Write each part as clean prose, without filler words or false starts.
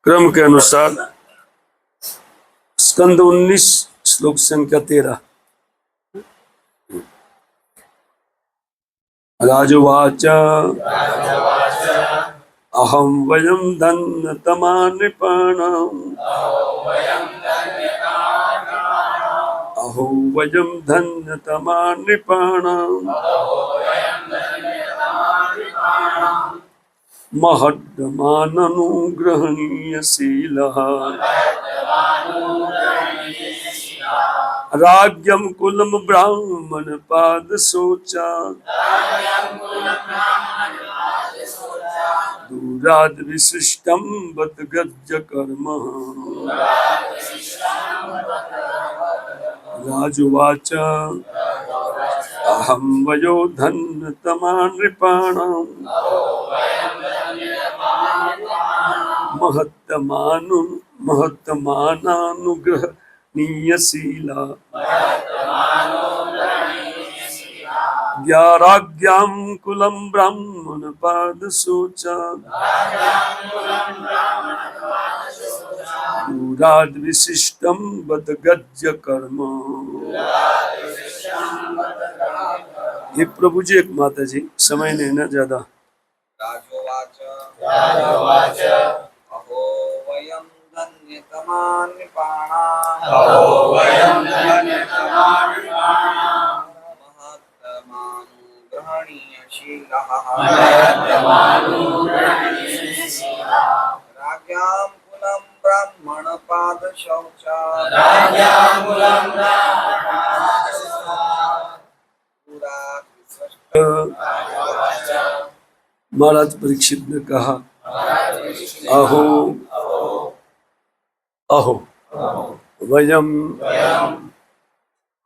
क्रम के अनुसार स्कंद 19 श्लोक संख्या 13। राजवाच अहम वयम धन्यतमा नृपाणाम् अहो वयम धन्यतमा नृपाणाम् महद्माननुग्रहणीयशीलः राज्ञं कुलं ब्राह्मण पाद शोचा दूराद विशिष्टं बत गज्ज कर्म। राजुवाच अहं वयो धन्यतमा नृपाणाम् महत्तमानानुग्रहणीयशीला ज्ञाराज्ञां कुलं ब्राह्मण पाद शोचा दूराद विशिष्टं बद गज्ज कर्म। ये प्रभु जी एक माता जी, समय नहीं ना ज्यादा। राजोवाच अहो वयं धन्यतमा नृपाणाम् महत्तमानुग्रहणीयशीलः राज्ञां कुलं ब्राह्मण पाद शौचा महाराज परीक्षित ने कहा, अहो अहो वयम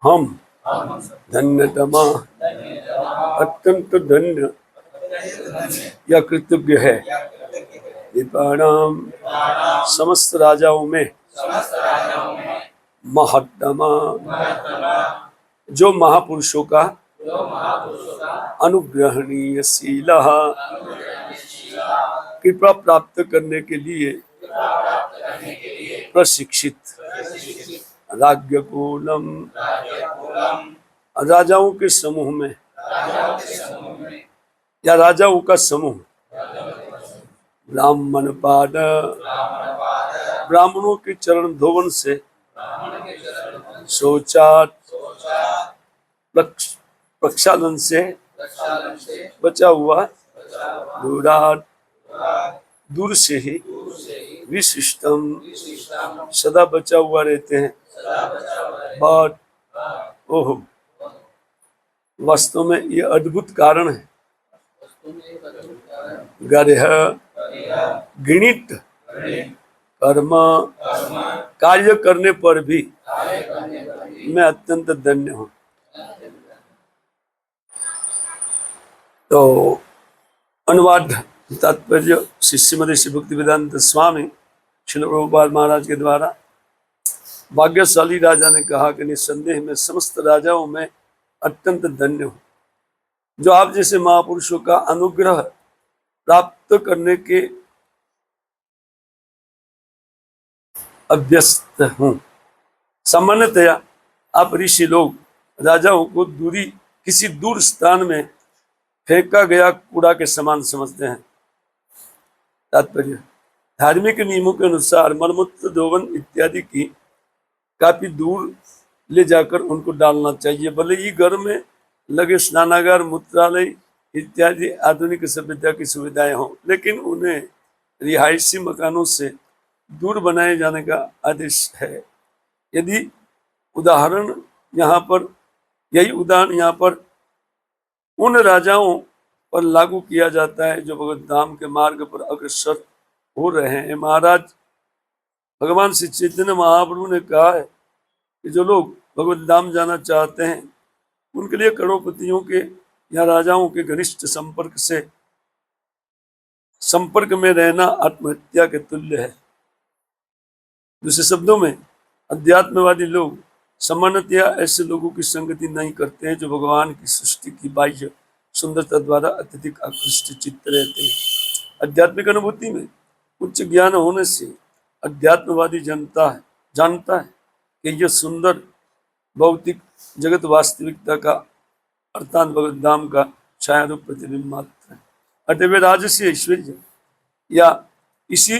हम धन्यतमा अत्यंत धन्य या कृतज्ञ है नृपाणाम समस्त राजाओं में महत्तमा जो महापुरुषों का अनुग्रहणीय शीला कृपा प्राप्त करने के लिए प्रशिक्षित राज्ञ कुलम राजाओं के समूह में या राजाओं का समूह ब्राह्मण पाद ब्राह्मणों के चरण धोवन से शौचात प्रक्षालन से बचा हुआ दूर से ही विशिष्टम सदा बचा हुआ रहते हैं। बट ओह वास्तव में ये अद्भुत कारण है। गर्ह गणित कर्म कार्य करने पर भी मैं अत्यंत धन्य हूँ। तो अनुवाद तात्पर्य शिष्यमति श्री भक्तिवेदांत स्वामी श्रील प्रभुपाद महाराज के द्वारा भाग्यशाली राजा ने कहा कि निस्संदेह में समस्त राजाओं में अत्यंत धन्य हूँ जो आप जैसे महापुरुषों का अनुग्रह प्राप्त करने के अभ्यस्त हूँ। सामान्यतया आप ऋषि लोग राजाओं को किसी दूर स्थान में फेंका गया कूड़ा के समान समझते हैं। तात्पर्य धार्मिक नियमों के अनुसार मलमूत्र धोवन इत्यादि की काफी दूर ले जाकर उनको डालना चाहिए। भले ही घर में लगे स्नानागार मूत्रालय इत्यादि आधुनिक सभ्यता की सुविधाएं हों, लेकिन उन्हें रिहायशी मकानों से दूर बनाए जाने का आदेश है। यही उदाहरण यहाँ पर उन राजाओं पर लागू किया जाता है जो भगवत धाम के मार्ग पर अग्रसर हो रहे हैं। महाराज भगवान श्री चैतन्य महाप्रभु ने कहा है कि जो लोग भगवत धाम जाना चाहते हैं उनके लिए करोड़पतियों के या राजाओं के घनिष्ठ संपर्क में रहना आत्महत्या के तुल्य है। दूसरे शब्दों में अध्यात्मवादी लोग सामान्यतया ऐसे लोगों की संगति नहीं करते हैं जो भगवान की सृष्टि की बाह्य सुंदरता द्वारा अत्यधिक आकृष्ट चित्त रहते हैं। आध्यात्मिक अनुभूति में उच्च ज्ञान होने से अध्यात्मवादी जानता है कि यह सुंदर भौतिक जगत वास्तविकता का अर्थात भगवत धाम का छाया रूप प्रतिबिंब मात्र है। अतः वे राजसी ऐश्वर्य या इसी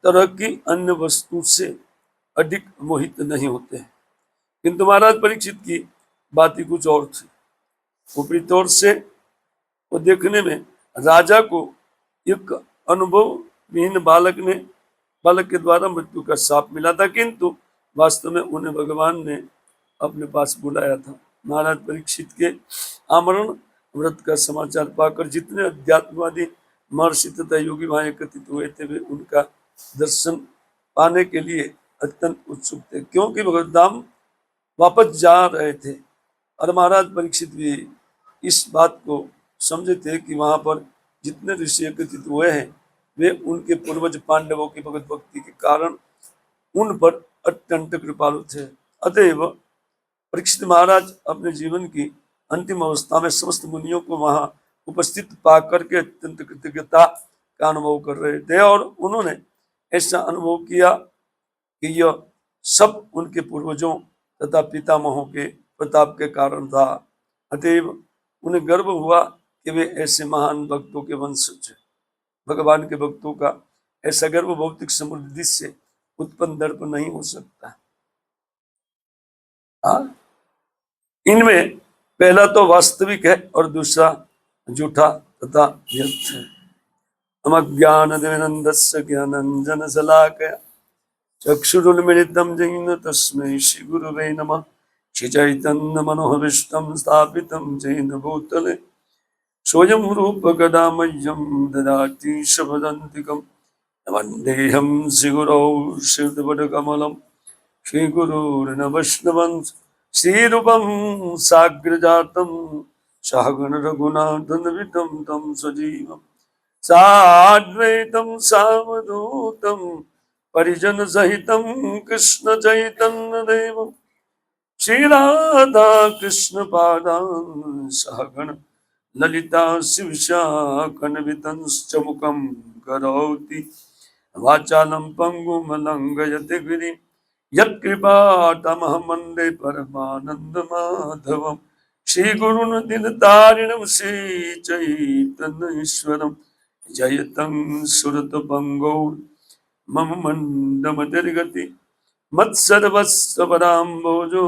तरह की अन्य वस्तु से अधिक मोहित नहीं होते हैं। किंतु महाराज परीक्षित की बात ही कुछ और थी। ऊपरी तौर से वो देखने में राजा को एक अनुभव विहीन बालक के द्वारा मृत्यु का शाप मिला था, किंतु वास्तव में उन्हें भगवान ने अपने पास बुलाया था। महाराज परीक्षित के आमरण व्रत का समाचार पाकर जितने अध्यात्मवादी महर्षि तथा योगी वहां एकत्रित हुए थे वे उनका दर्शन पाने के लिए अत्यंत उत्सुक थे, क्योंकि भगवत धाम वापस जा रहे थे। और महाराज परीक्षित भी इस बात को समझे थे कि वहां पर जितने ऋषि एकत्रित हुए हैं वे उनके पूर्वज पांडवों की भगवत भक्ति के कारण उन पर अत्यंत कृपालु थे। अतएव परीक्षित महाराज अपने जीवन की अंतिम अवस्था में समस्त मुनियों को वहां उपस्थित पाकर के अत्यंत कृतज्ञता का अनुभव कर रहे थे, और उन्होंने ऐसा अनुभव किया कि यह सब उनके पूर्वजों तथा पितामहों के प्रताप के कारण था। अतएव उन्हें गर्व हुआ कि वे ऐसे महान भक्तों के वंशज। भगवान के भक्तों का ऐसा गर्व भौतिक समृद्धि से उत्पन्न दर्प नहीं हो सकता। इनमें पहला तो वास्तविक है और दूसरा झूठा तथा व्यर्थ है। अमज्ञानदिविनन्दस्य ज्ञानाञ्जनशलाकया चक्षुरुन्मिलितं येन तस्मै श्रीगुरवे नमः। श्रीचैतन्यमनोभीष्टं स्थापितं येन भूतले स्वयं रूपकदा मह्यं ददाति शपदन्तिकं। वन्देऽहं श्रीगुरौ श्रीयुतपदकमलं श्रीगुरुर्न वैष्णवंश श्रीरूपं साग्रजातं सहगण रघुनाथन्वितं तं सजीवं साद्वैतं सावधूतं परिजन सहितं कृष्ण चैतन्य देवं श्रीराधा कृष्ण पादान् सहगण ललिता शिवशाकन्वितंश्च मुखं करोति वाचालं पंगुं लंघयते गिरिं यत्कृपातमहं वन्दे परमानन्दमाधवं। श्रीगुरुन् दिनतारिणं श्रीचैतन्येश्वरं जयतं सुरतपङ्गौ मम मन्दमतिर्गति मत्सर्वस्वपदाम्भोजो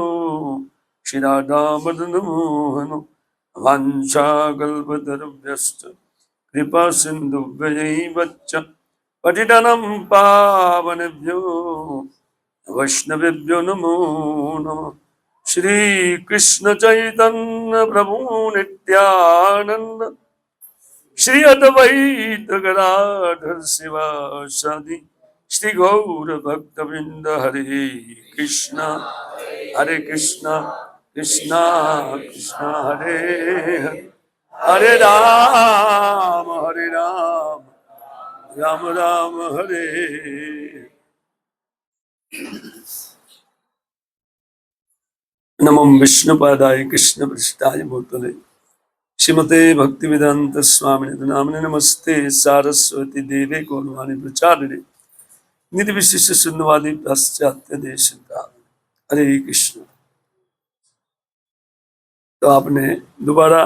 श्रीराधामदनमोहनो वाञ्छाकल्पतरुभ्यश्च कृपा सिन्धुभ्यैव च पतितानां पावनेभ्यो वैष्णवेभ्यो नमो नमः। श्री कृष्ण चैतन्य प्रभु नित्यानंद श्री अद्वैत गदाधर शिवासादि श्री गौर भक्तवृंद हरे कृष्णा कृष्णा कृष्णा हरे हरे हरे राम राम राम हरे। नमो विष्णुपादाय कृष्ण पृष्ठाय भूतले श्रीमते भक्तिवेदांत स्वामिने नामिने नमस्ते सारस्वती देवे गौरवाणी प्रचारिणे निर्विशेष शून्यवादी पाश्चात्य देश का। हरे कृष्ण। तो आपने दोबारा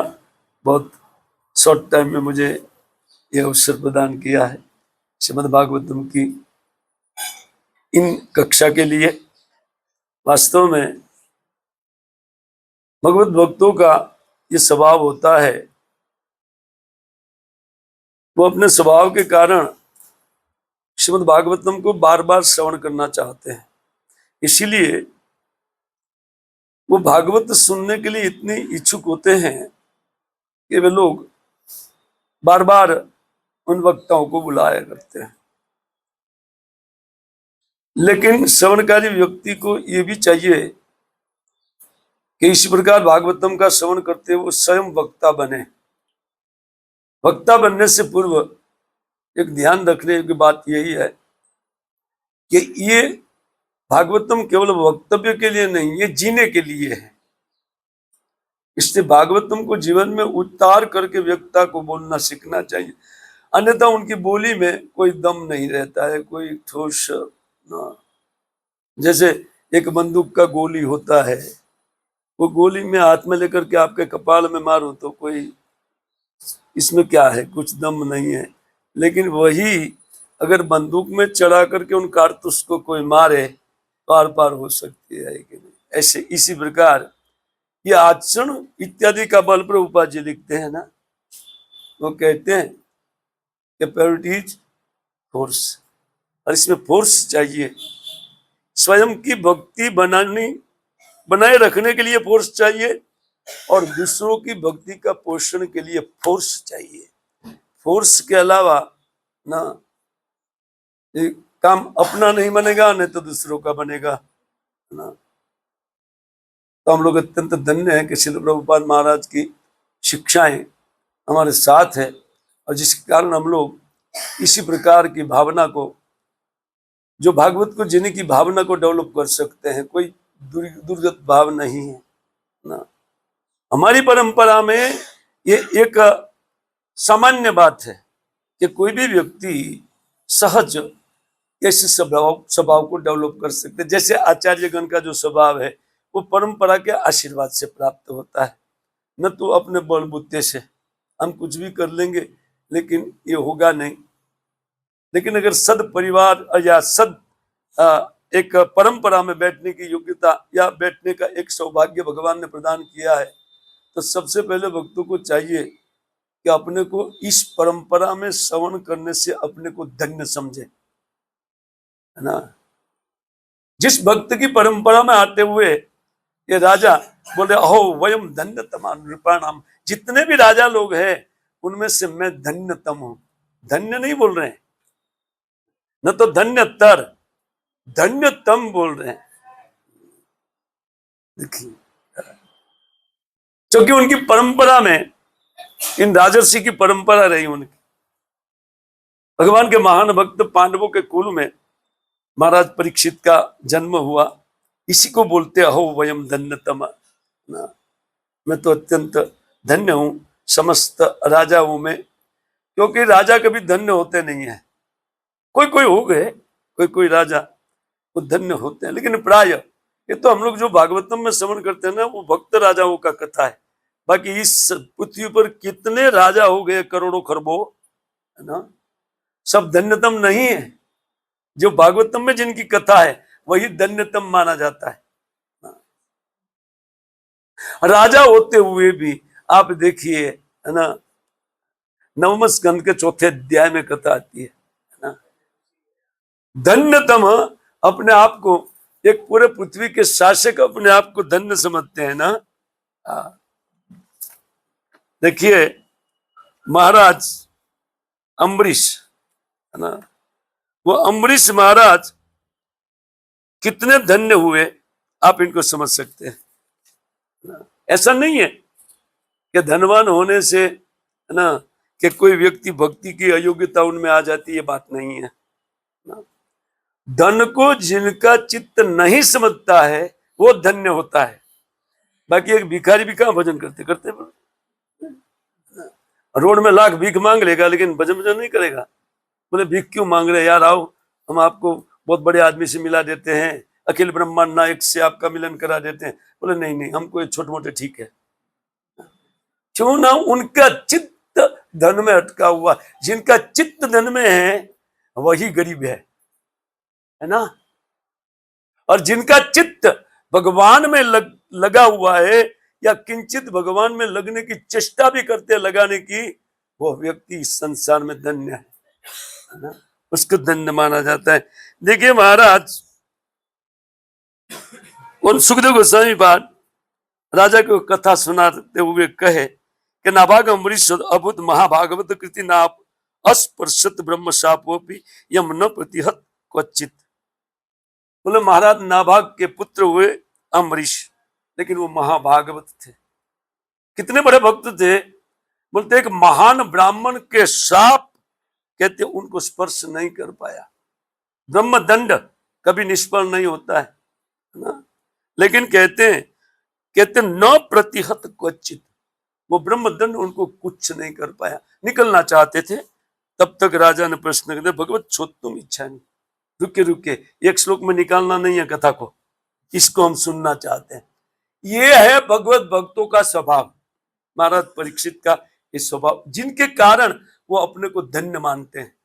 बहुत शॉर्ट टाइम में मुझे यह अवसर प्रदान किया है श्रीमद् भागवतम की इन कक्षा के लिए। वास्तव में भगवत भक्तों का ये स्वभाव होता है, वो अपने स्वभाव के कारण श्रीमद् भागवतम को बार बार श्रवण करना चाहते हैं। इसीलिए वो भागवत सुनने के लिए इतने इच्छुक होते हैं कि वे लोग बार बार उन वक्ताओं को बुलाया करते हैं। लेकिन श्रवणकारी व्यक्ति को ये भी चाहिए कि इसी प्रकार भागवतम का श्रवण करते हुए वो स्वयं वक्ता बने। वक्ता बनने से पूर्व एक ध्यान रखने की बात यही है कि ये भागवतम केवल वक्तव्य के लिए नहीं, ये जीने के लिए है। इसलिए भागवतम को जीवन में उतार करके वक्ता को बोलना सीखना चाहिए, अन्यथा उनकी बोली में कोई दम नहीं रहता है, कोई ठोस ना। जैसे एक बंदूक का गोली होता है, वो गोली में हाथ में लेकर के आपके कपाल में मारूं तो कोई इसमें क्या है, कुछ दम नहीं है। लेकिन वही अगर बंदूक में चढ़ा करके उन कारतूस को कोई मारे तो आर पार हो सकती है कि नहीं। ऐसे इसी प्रकार ये आचरण इत्यादि का बल प्रभुपाद जी लिखते हैं ना, वो कहते हैं कि प्योरिटी इज फोर्स, और इसमें फोर्स चाहिए। स्वयं की भक्ति बनाए रखने के लिए फोर्स चाहिए, और दूसरों की भक्ति का पोषण के लिए फोर्स चाहिए। फोर्स के अलावा ना ये काम अपना नहीं बनेगा, नहीं तो दूसरों का बनेगा ना। तो हम लोग अत्यंत धन्य हैं कि श्रील प्रभुपाद महाराज की शिक्षाएं हमारे साथ है, और जिसके कारण हम लोग इसी प्रकार की भावना को, जो भागवत को जीने की भावना को डेवलप कर सकते हैं। कोई दुर्गत भाव नहीं है ना। हमारी परंपरा में ये एक सामान्य बात है कि कोई भी व्यक्ति सहज ऐसे स्वभाव को डेवलप कर सकते हैं। जैसे आचार्यगण का जो स्वभाव है वो परंपरा के आशीर्वाद से प्राप्त होता है, न तो अपने बलबूते से। हम कुछ भी कर लेंगे लेकिन ये होगा नहीं। लेकिन अगर सद परिवार या सद एक परंपरा में बैठने की योग्यता या बैठने का एक सौभाग्य भगवान ने प्रदान किया है, तो सबसे पहले भक्तों को चाहिए कि अपने को इस परंपरा में श्रवण करने से अपने को धन्य समझे, है ना। जिस भक्त की परंपरा में आते हुए ये राजा बोले अहो वयम धन्यतमा नृपाणाम, जितने भी राजा लोग हैं उनमें से मैं धन्यतम हूं। धन्य नहीं बोल रहे हैं, न तो धन्यतर, धन्यतम बोल रहे हैं। देखिए, क्योंकि उनकी परंपरा में, इन राजर्षि की परंपरा रही उनकी। भगवान के महान भक्त पांडवों के कुल में महाराज परीक्षित का जन्म हुआ। इसी को बोलते अहो वयम धन्यतम ना। मैं तो अत्यंत धन्य हूं समस्त राजाओं में, क्योंकि राजा कभी धन्य होते नहीं है। कोई कोई हो गए, कोई कोई राजा वो धन्य होते हैं, लेकिन प्राय ये तो हम लोग जो भागवतम में श्रवण करते हैं ना, वो भक्त राजाओं का कथा है। बाकी इस पृथ्वी पर कितने राजा हो गए, करोड़ों खरबों, है ना, सब धन्यतम नहीं है। जो भागवतम में जिनकी कथा है वही धन्यतम माना जाता है। राजा होते हुए भी आप देखिए, है ना, नवम स्कंद के चौथे अध्याय में कथा आती है ना, धन्यतम अपने आप को, एक पूरे पृथ्वी के शासक अपने आप को धन्य समझते हैं ना। देखिए महाराज अम्बरीश, है ना, वो अम्बरीश महाराज कितने धन्य हुए, आप इनको समझ सकते हैं। ऐसा नहीं है कि धनवान होने से, है ना, कि कोई व्यक्ति भक्ति की अयोग्यता उनमें आ जाती है, बात नहीं है ना। धन को जिनका चित्त नहीं समझता है वो धन्य होता है। बाकी एक भिखारी भी कहां भजन करते करते, रोड में लाख भीख मांग लेगा लेकिन भजन नहीं करेगा। बोले भीख क्यों मांग रहे यार, आओ हम आपको बहुत बड़े आदमी से मिला देते हैं, अखिल ब्रह्मांड नायक से आपका मिलन करा देते हैं। बोले नहीं नहीं, हमको ये छोटे मोटे ठीक है। क्यों ना, उनका चित्त धन में अटका हुआ। जिनका चित्त धन में है वही गरीब है ना। और जिनका चित्त भगवान में लगा हुआ है, या किंचित भगवान में लगने की चेष्टा भी करते लगाने की, वो व्यक्ति इस संसार में धन्य है ना, उसको धन्य माना जाता है। देखिए महाराज उन सुखदेव गोस्वामी पाद राजा को कथा सुनाते हुए कहे कि नाभाग अम्बरीश अभुत महाभागवत कृति नाप अस्पर्शत ब्रह्म शापोपि यम न प्रतिहत क्वचित। बोले महाराज नाभाग के पुत्र हुए अम्बरीश, लेकिन वो महाभागवत थे। कितने बड़े भक्त थे, बोलते एक महान ब्राह्मण के शाप कहते उनको स्पर्श नहीं कर पाया। ब्रह्म दंड कभी निष्फल नहीं होता है ना, लेकिन कहते न प्रतिहत क्वचित, वो ब्रह्म दंड उनको कुछ नहीं कर पाया। निकलना चाहते थे, तब तक राजा ने प्रश्न कर दिया भगवत छोत्तुम इच्छा नहीं, रुके रुके, एक श्लोक में निकालना नहीं है कथा को, इसको हम सुनना चाहते हैं। ये है भगवत भक्तों का स्वभाव, महाराज परीक्षित का ये स्वभाव, जिनके कारण वो अपने को धन्य मानते हैं।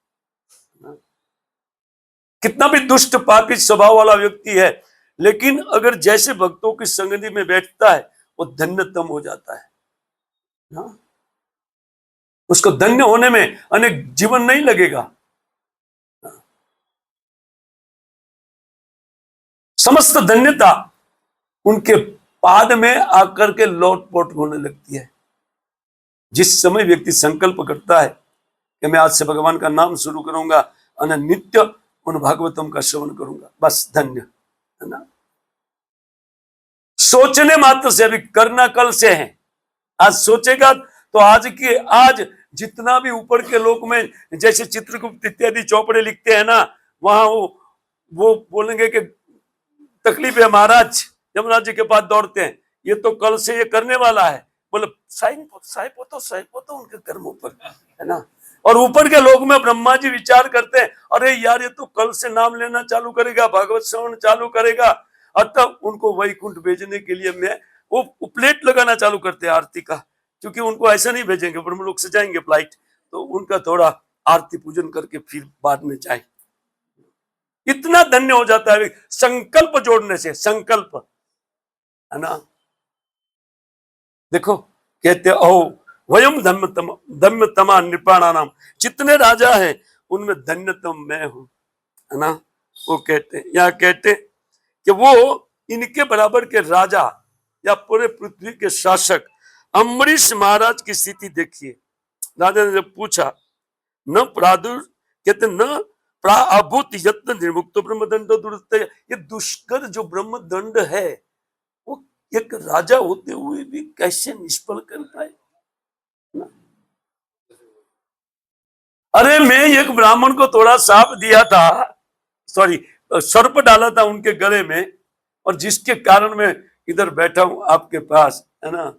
कितना भी दुष्ट पापी स्वभाव वाला व्यक्ति है, लेकिन अगर जैसे भक्तों की संगति में बैठता है वो धन्यतम हो जाता है ना? उसको धन्य होने में अनेक जीवन नहीं लगेगा। समस्त धन्यता उनके पाद में आकर के लौटपोट होने लगती है। जिस समय व्यक्ति संकल्प करता है कि मैं आज से भगवान का नाम शुरू करूंगा और नित्य उन भागवतम का श्रवण करूंगा, बस धन्य है ना। सोचने मात्र से, अभी करना कल से है। आज सोचेगा तो आज जितना भी ऊपर के लोक में जैसे चित्रगुप्त इत्यादि चौपड़े लिखते हैं ना, वहां वो बोलेंगे कि तकलीफ है महाराज, यमराज जी के पास दौड़ते हैं, ये तो कल से ये करने वाला है, बोले साइन पोतो उनके कर्मों पर है ना। और ऊपर के लोग में ब्रह्मा जी विचार करते हैं, अरे यार ये तो कल से नाम लेना चालू करेगा, भागवत श्रवण चालू करेगा, और तब उनको वैकुंठ भेजने के लिए मैं वो प्लेट लगाना चालू करते हैं आरती का, क्योंकि उनको ऐसा नहीं भेजेंगे, ब्रह्मलोक से जाएंगे फ्लाइट, तो उनका थोड़ा आरती पूजन करके फिर बाद में जाए। इतना धन्य हो जाता है संकल्प जोड़ने से, संकल्प है ना। देखो कहते ओ वयम धन्यतमा नृपाणानाम, जितने राजा हैं उनमें धन्यतम मैं हूं, है ना। वो कहते यहाँ कहते कि वो इनके बराबर के राजा या पूरे पृथ्वी के शासक अम्बरीश महाराज की स्थिति देखिए। राजा ने जब पूछा न प्रादुर कहते न प्राभूत यत्न निर्मुक्त ब्रह्मदंड दुरुस्त, ये दुष्कर जो ब्रह्म दंड है वो एक राजा होते हुए भी कैसे निष्फल कर पाए। अरे मैं एक ब्राह्मण को थोड़ा सांप दिया था, सॉरी सर्प डाला था उनके गले में, और जिसके कारण मैं इधर बैठा हूं आपके पास, है ना।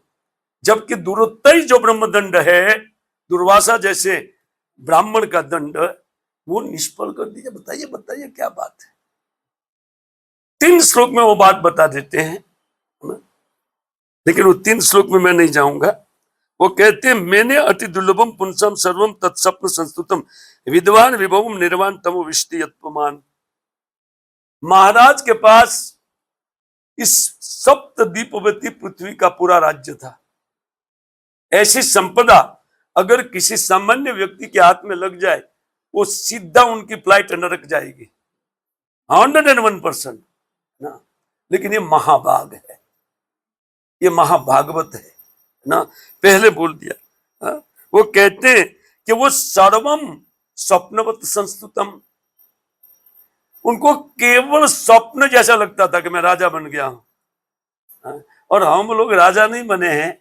जबकि दुरुत्तई जो ब्रह्मदंड है, दुर्वासा जैसे ब्राह्मण का दंड, वो निष्फल कर दिया। बताइए बताइए क्या बात है। 3 श्लोक में वो बात बता देते हैं, लेकिन वो 3 श्लोक में मैं नहीं जाऊंगा। वो कहते हैं मैंने अति दुर्लभम पुंसम सर्वम तत्स्वप्न संस्तुतम विद्वान विभवम निर्वाण तमो विष्टि यत्पमान। महाराज के पास इस सप्तद्वीपवती पृथ्वी का पूरा राज्य था। ऐसी संपदा अगर किसी सामान्य व्यक्ति के हाथ में लग जाए, वो सीधा उनकी फ्लाइट नरक जाएगी 101% ना। लेकिन ये महाभाग है, ये महाभागवत है ना, पहले बोल दिया। हा? वो कहते हैं कि वो सर्वम स्वप्नवत संस्तुतम, उनको केवल स्वप्न जैसा लगता था कि मैं राजा बन गया हूं। और हम लोग राजा नहीं बने हैं।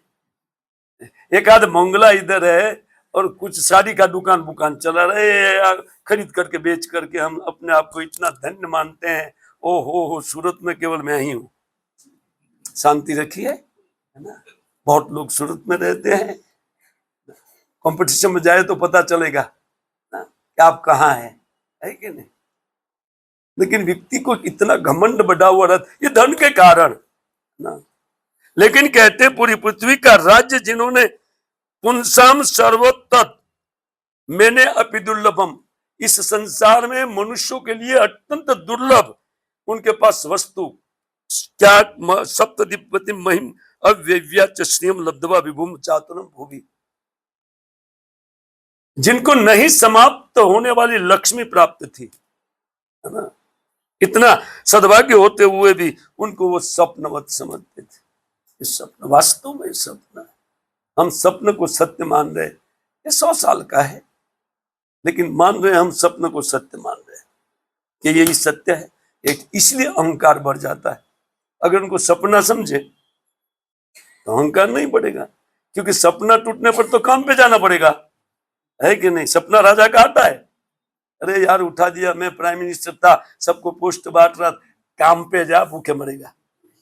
एक आध मंगला इधर है और कुछ साड़ी का दुकान चला रहे हैं, खरीद करके बेच करके हम अपने आप को इतना धन्य मानते हैं। ओ हो सूरत में केवल मैं ही हूं। शांति रखिए, है ना। बहुत लोग सूरत में रहते हैं, कंपटीशन में जाए तो पता चलेगा ना कि आप कहाँ हैं, है कि नहीं। लेकिन व्यक्ति को इतना घमंड बढ़ा हुआ रहता, ये धन के कारण ना। लेकिन कहते पूरी पृथ्वी का राज्य जिन्होंने पुंसाम सर्वोत्तम मैंने अपि दुर्लभम, इस संसार में मनुष्यों के लिए अत्यंत दुर्लभ उनके पास वस्तु क्या सप्तद्वीपति महिम अव्यव्या चश्रियम लब्धवा विभुम चातुरम भूवि, जिनको नहीं समाप्त होने वाली लक्ष्मी प्राप्त थी, है ना। इतना सद्भाग्य होते हुए भी उनको वो स्वप्नवत समझते थे। इस स्वप्न वास्तव में स्वप्न है। हम स्वप्न को सत्य मान रहे, ये 100 साल का है, लेकिन मान रहे हम स्वप्न को सत्य मान रहे कि यही सत्य है। इसलिए अहंकार बढ़ जाता है। अगर उनको सपना समझे तो अहंकार नहीं बढ़ेगा, क्योंकि सपना टूटने पर तो काम पे जाना पड़ेगा, है कि नहीं। सपना राजा का आता है, अरे यार उठा दिया, मैं प्राइम मिनिस्टर था, सबको पोस्ट बांट रहा, काम पे जा भूखे मरेगा,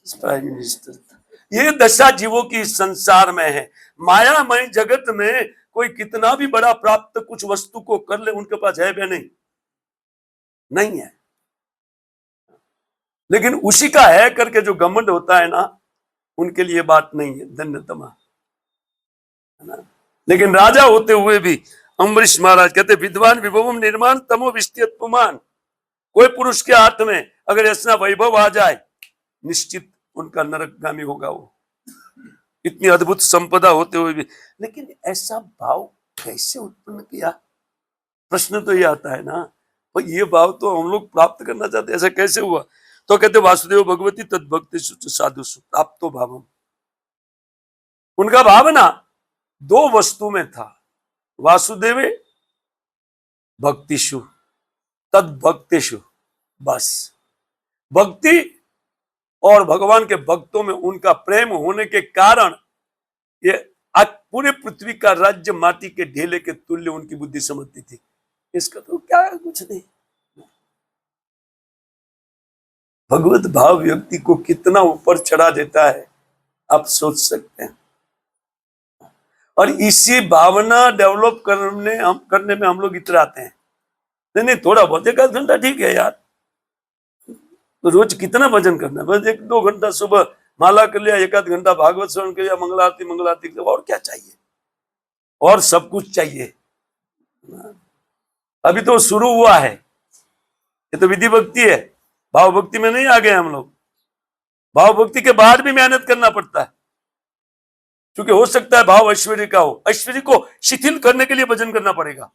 प्राइम मिनिस्टर था। ये दशा जीवों की संसार में है। मायामय जगत में कोई कितना भी बड़ा प्राप्त कुछ वस्तु को कर ले, उनके पास है भी नहीं है। लेकिन उसी का है करके जो घमंड होता है ना, उनके लिए बात नहीं है, धन्यतमा, है ना। लेकिन राजा होते हुए भी अम्बरीश महाराज कहते विद्वान विभवम निर्माण तमो विष्टियत पुमान। कोई पुरुष के हाथ में अगर ऐसा वैभव आ जाए, निश्चित उनका नरकगामी होगा वो, इतनी अद्भुत संपदा होते हुए भी। लेकिन ऐसा भाव कैसे उत्पन्न किया, प्रश्न तो ये आता है ना। तो ये भाव तो हम लोग प्राप्त करना चाहते, ऐसा कैसे हुआ? तो कहते वासुदेव भगवती तद्भक्ति साधु प्राप्तो भावम। उनका भावना दो वस्तु में था, वासुदेवे भक्तिषु तद्भक्तिषु, बस। भक्ति और भगवान के भक्तों में उनका प्रेम होने के कारण ये आज पूरे पृथ्वी का राज्य माटी के ढेले के तुल्य उनकी बुद्धि समझती थी। इसका तो क्या है, कुछ नहीं। भगवत भाव व्यक्ति को कितना ऊपर चढ़ा देता है, आप सोच सकते हैं। और इसी भावना डेवलप करने में हम लोग इतराते हैं। नहीं, थोड़ा बहुत 1 घंटा ठीक है यार, तो रोज कितना भजन करना है? बस 1-2 घंटा सुबह माला कर लिया, 1 घंटा भागवत श्रवण कर लिया, मंगलारती, और क्या चाहिए? और सब कुछ चाहिए। अभी तो शुरू हुआ है, ये तो विधि भक्ति है, भाव भक्ति में नहीं आ गए हम लोग। भाव भक्ति के बाद भी मेहनत करना पड़ता है, क्योंकि हो सकता है भाव ऐश्वर्य का हो, ऐश्वर्य को शिथिल करने के लिए भजन करना पड़ेगा।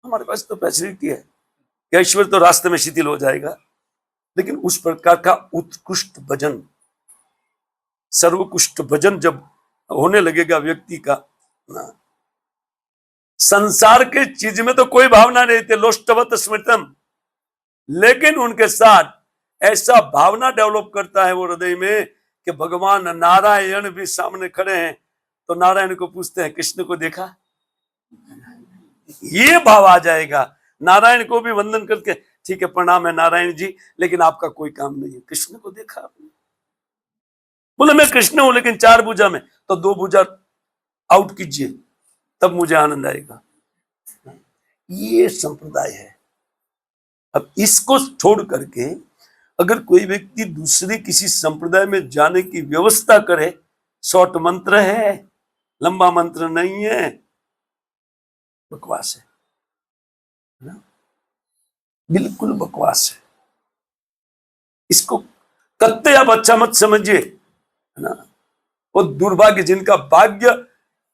हमारे पास तो फैसिलिटी है कि ऐश्वर्य तो रास्ते में शिथिल हो जाएगा, लेकिन उस प्रकार का उत्कृष्ट भजन, सर्वोत्कृष्ट भजन जब होने लगेगा व्यक्ति का ना, संसार के चीज में तो कोई भावना नहीं थी, लोष्टवत स्मृतम, लेकिन उनके साथ ऐसा भावना डेवलप करता है वो हृदय में कि भगवान नारायण भी सामने खड़े हैं तो नारायण को पूछते हैं कृष्ण को देखा? ये भाव आ जाएगा। नारायण को भी वंदन करके, ठीक है प्रणाम है नारायण जी, लेकिन आपका कोई काम नहीं है, कृष्ण को देखा आपने? बोले मैं कृष्ण हूं लेकिन 4 भुजा में, तो 2 भुजा आउट कीजिए, तब मुझे आनंद आएगा। ये संप्रदाय है। अब इसको छोड़ करके अगर कोई व्यक्ति दूसरे किसी संप्रदाय में जाने की व्यवस्था करे, शॉर्ट मंत्र है, लंबा मंत्र नहीं है, बकवास है ना? बिल्कुल बकवास है। इसको कत्ते आप अच्छा मत समझिए, है ना। वो दुर्भाग्य जिनका भाग्य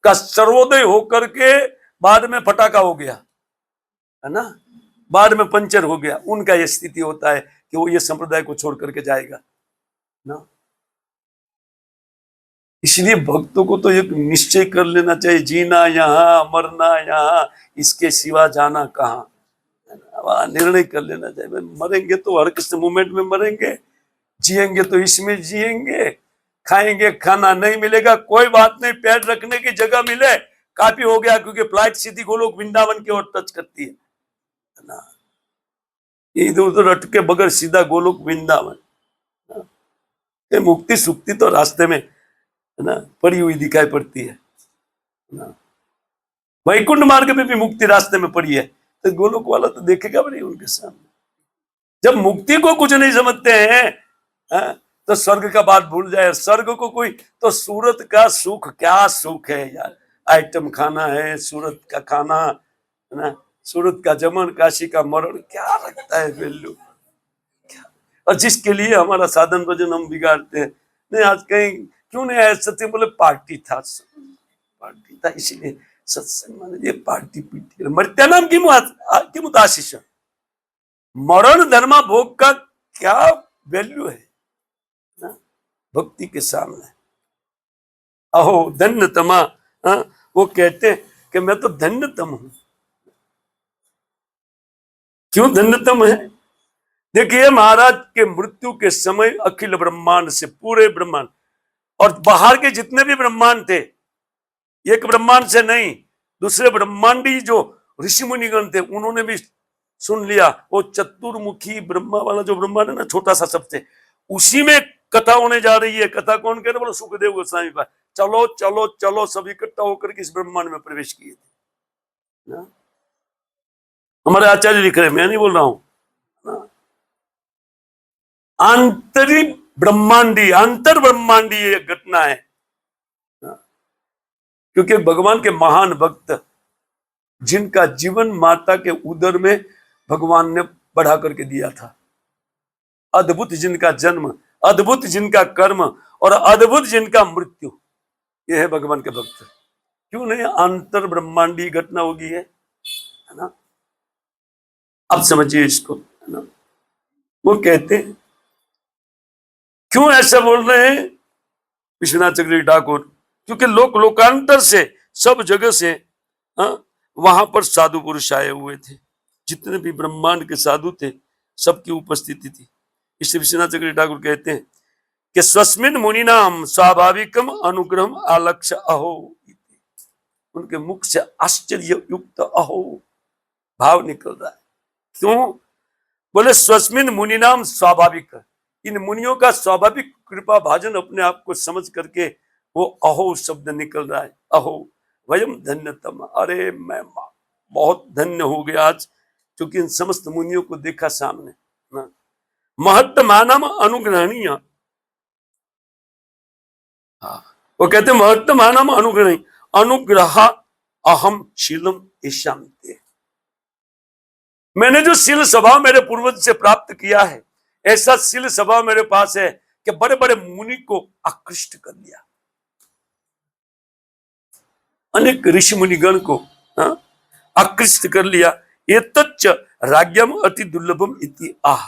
का सर्वोदय होकर के बाद में फटाका हो गया, है ना, बाद में पंचर हो गया, उनका यह स्थिति होता है कि वो ये संप्रदाय को छोड़ करके जाएगा ना। इसलिए भक्तों को तो एक निश्चय कर लेना चाहिए, जीना यहाँ मरना यहाँ, इसके सिवा जाना कहाँ, निर्णय कर लेना चाहिए। मरेंगे तो हर किसी मूवमेंट में मरेंगे, जिएंगे तो इसमें जिएंगे, खाएंगे खाना नहीं मिलेगा, कोई बात नहीं, पैर रखने की जगह मिले काफी हो गया, क्योंकि फ्लाइट सीधी गोलोक वृंदावन की ओर टच करती है ना। इधर उधर अटके बगैर सीधा गोलोक वृंदावन। ये मुक्ति सुक्ति तो रास्ते में, है ना, पड़ी हुई दिखाई पड़ती है ना। वैकुंठ मार्ग में भी मुक्ति रास्ते में पड़ी है, तो गोलोक वाला तो देखेगा भी नहीं उनके सामने। जब मुक्ति को कुछ नहीं समझते हैं तो स्वर्ग का बात भूल जाए। स्वर्ग को कोई तो सूरत का सुख, क्या सुख है यार, आइटम खाना है, सूरत का खाना, है ना, सूरत का जमन, काशी का मरण, क्या रखता है वैल्यू? और जिसके लिए हमारा साधन भजन हम बिगाड़ते हैं। नहीं आज कहीं क्यों नहीं आया सत्य? बोले पार्टी था इसीलिए सत्संग माने ये पार्टी पीटी, मृत्या नाम की मुताशिश, मरण धर्मा भोग का क्या वैल्यू है ना भक्ति के सामने? अहो धन्यतमा, वो कहते हैं कि मैं तो धन्यतम हूं। क्यों धन्यतम है? देखिए महाराज के मृत्यु के समय अखिल ब्रह्मांड से, पूरे ब्रह्मांड और बाहर के जितने भी ब्रह्मांड थे, एक ब्रह्मांड से नहीं, दूसरे ब्रह्मांडी जो ऋषि मुनिगण थे उन्होंने भी सुन लिया। वो चतुर्मुखी ब्रह्मा वाला जो ब्रह्मांड है ना, छोटा सा सबसे, उसी में कथा होने जा रही है। कथा कौन कह रहे? बोलो सुखदेव गोस्वामी का। चलो चलो चलो सब इकट्ठा होकर के इस ब्रह्मांड में प्रवेश किए थे ना? हमारे आचार्य लिख रहे, मैं नहीं बोल रहा हूं ना? आंतरिक ब्रह्मांडी, अंतर ब्रह्मांडीय घटना है, क्योंकि भगवान के महान भक्त जिनका जीवन माता के उदर में भगवान ने बढ़ा करके दिया था, अद्भुत जिनका जन्म, अद्भुत जिनका कर्म और अद्भुत जिनका मृत्यु, यह है भगवान के भक्त। क्यों नहीं अंतर ब्रह्मांडी घटना होगी है ना? अब समझिए इसको, है ना? वो कहते हैं, क्यों ऐसा बोल रहे हैं विश्वनाथ चक्रवर्ती ठाकुर? क्योंकि लोकांतर से, सब जगह से वहां पर साधु पुरुष आए हुए थे, जितने भी ब्रह्मांड के साधु थे सबकी उपस्थिति थी। इसलिए विश्वनाथ चक्रवर्ती ठाकुर कहते हैं कि स्वस्मिन मुनिनाम स्वाभाविकम अनुग्रहम आलक्ष्य अहो, उनके मुख से आश्चर्य युक्त अहो भाव निकल रहा है। क्यों बोले? स्वस्मिन मुनिनाम स्वाभाविक, इन मुनियों का स्वाभाविक कृपा भाजन अपने आप को समझ करके वो अहो शब्द निकल रहा है। अहो वयम धन्यतम, अरे मैं बहुत धन्य हो गया आज, क्योंकि इन समस्त मुनियों को देखा सामने। महत्तमानम अनुग्रहणीय, वो कहते महत्तमानम अनुग्रहणीय, अनुग्रह अहम शीलम ईशाम ते, मैंने जो शील स्वभाव मेरे पूर्वज से प्राप्त किया है, ऐसा शील स्वभाव मेरे पास है कि बड़े बड़े मुनि को आकृष्ट कर लिया, अनेक ऋषि मुनिगण को आकृष्ट कर लिया। ये तच्च राज्यम अति दुर्लभम इति आह,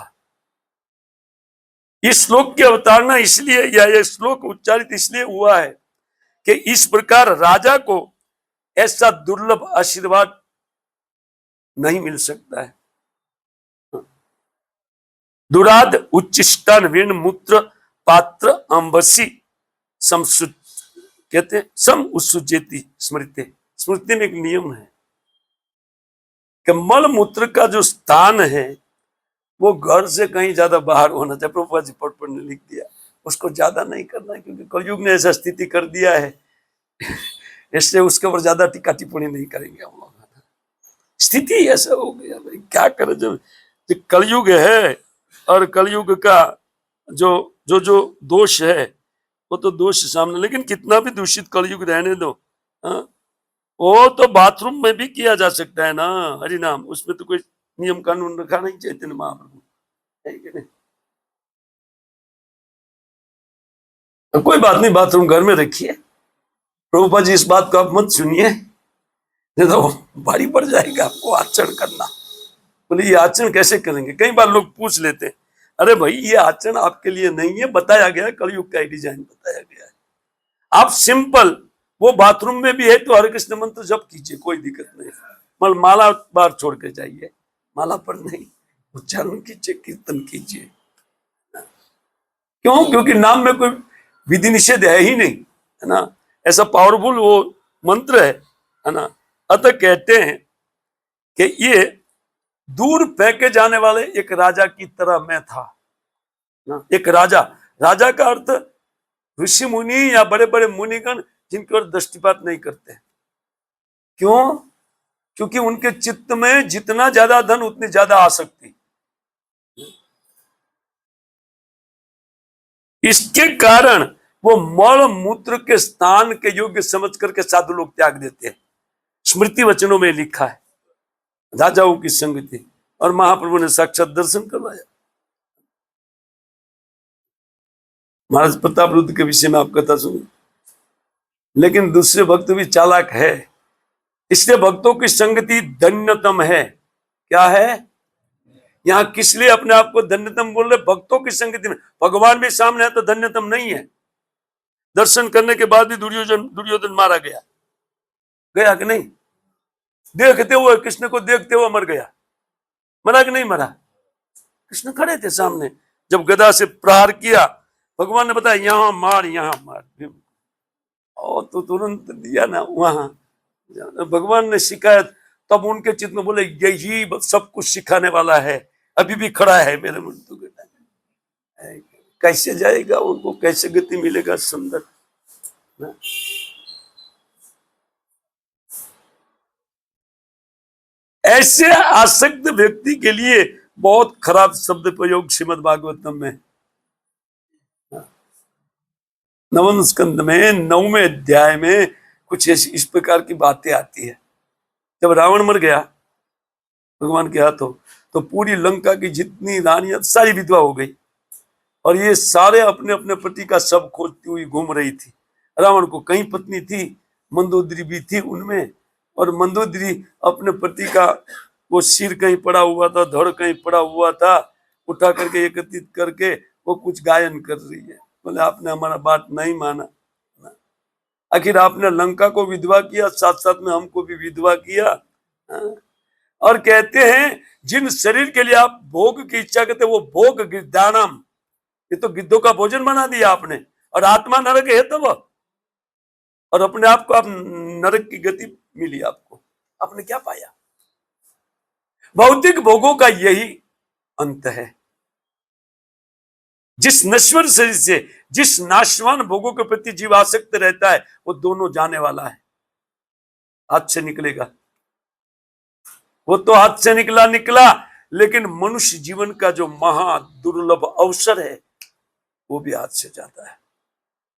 इस श्लोक की अवतारणा इसलिए, या यह श्लोक उच्चारित इसलिए हुआ है कि इस प्रकार राजा को ऐसा दुर्लभ आशीर्वाद नहीं मिल सकता है। दुराद उच्चिष्टान वीण मूत्र पात्र अंबसी समसुत, कहते सम उत्सुजेति स्मृति, स्मृति में एक नियम है कि मल मूत्र का जो स्थान है वो घर से कहीं ज्यादा बाहर होना चाहिए। प्रभुपाद जी पट ने लिख दिया, उसको ज्यादा नहीं करना है, क्योंकि कलयुग ने ऐसा स्थिति कर दिया है इससे उसके ऊपर ज्यादा टीका टिप्पणी नहीं करेंगे हम लोग। स्थिति ऐसा हो गया भाई, क्या करें, जब कलयुग है और कलयुग का जो जो जो दोष है वो तो दोष सामने, लेकिन कितना भी दूषित कलयुग रहने दो, वो तो बाथरूम में भी किया जा सकता है ना हरि नाम, उसमें तो कोई नियम कानून रखा नहीं चैतन्य महाप्रभु, है कि नहीं? तो कोई बात नहीं, बाथरूम घर में रखिए। प्रभुपाद जी इस बात को आप मत सुनिए, नहीं तो भारी पड़ जाएगा आपको आचरण करना। बोले ये आचरण कैसे करेंगे? कई बार लोग पूछ लेते हैं, अरे भाई ये आचरण आपके लिए नहीं है, बताया गया है, कलयुग का डिजाइन बताया गया है। आप सिंपल, वो बाथरूम में भी है तो हरे कृष्ण मंत्र जप कीजिए, कोई दिक्कत नहीं, मगर माला बार छोड़ के जाइए, माला पर नहीं, उच्चारण कीजिए, कीर्तन कीजिए। क्यों? क्योंकि नाम में कोई विधि निषेध है ही नहीं, है ना? ऐसा पावरफुल वो मंत्र है ना? अतः कहते हैं कि ये दूर फेंके जाने वाले एक राजा की तरह मैं था ना। एक राजा, राजा का अर्थ ऋषि मुनि या बड़े बड़े मुनिगण जिनके ओर दृष्टिपात नहीं करते। क्यों? क्योंकि उनके चित्त में जितना ज्यादा धन उतनी ज्यादा आसक्ति, इसके कारण वो मल मूत्र के स्थान के योग्य समझ करके साधु लोग त्याग देते हैं। स्मृति वचनों में लिखा है, राजाओं की संगति, और महाप्रभु ने साक्षात दर्शन करवाया। महाराज प्रताप रुद्र के विषय में आप कथा सुनिए, लेकिन दूसरे भक्त भी चालाक है, इसलिए भक्तों की संगति धन्यतम है। क्या है? यहां किस लिए अपने आप को धन्यतम बोल रहे? भक्तों की संगति में। भगवान भी सामने है तो धन्यतम नहीं है। दर्शन करने के बाद भी दुर्योधन मारा गया, गया कि नहीं? देखते हुए, कृष्ण को देखते हुए मर गया, मरा कि नहीं मरा? कृष्ण खड़े थे सामने, जब गदा से प्रहार किया भगवान ने बताया यहां मार, यहां मार, और तो तुरंत दिया ना वहां। भगवान ने शिकायत, तब उनके चित्त में बोले यही सब कुछ सिखाने वाला है, अभी भी खड़ा है मेरे मृत्यु के टाइम। कैसे जाएगा उनको, कैसे गति मिलेगा सुंदर ना? ऐसे आसक्त व्यक्ति के लिए बहुत खराब शब्द प्रयोग श्रीमद् भागवतम में नवम स्कंद में 9वें अध्याय में कुछ इस प्रकार की बातें आती है। जब रावण मर गया भगवान के हाथों, तो पूरी लंका की जितनी रानियां सारी विधवा हो गई, और ये सारे अपने अपने पति का शव खोजती हुई घूम रही थी। रावण को कई पत्नी थी, मंदोदरी भी थी उनमें, और मंदोदरी अपने पति का वो सिर कहीं पड़ा हुआ था, धड़ कहीं पड़ा हुआ था, उठा करके एकत्रित करके वो कुछ गायन कर रही है। बोले आपने हमारा बात नहीं माना, आखिर आपने लंका को विधवा किया, साथ साथ में हमको भी विधवा किया। हाँ? और कहते हैं जिन शरीर के लिए आप भोग की इच्छा करते वो भोग गिद्धानम, ये तो गिद्धों का भोजन बना दिया आपने, और आत्मा नरक है तब, और अपने आप को आप नरक की गति मिली आपको। आपने क्या पाया? भौतिक भोगों का यही अंत है। जिस नश्वर शरीर से जिस नाशवान भोगों के प्रति जीव आसक्त रहता है वो दोनों जाने वाला है, हाथ से निकलेगा। वो तो हाथ से निकला, लेकिन मनुष्य जीवन का जो महा दुर्लभ अवसर है वो भी हाथ से जाता है।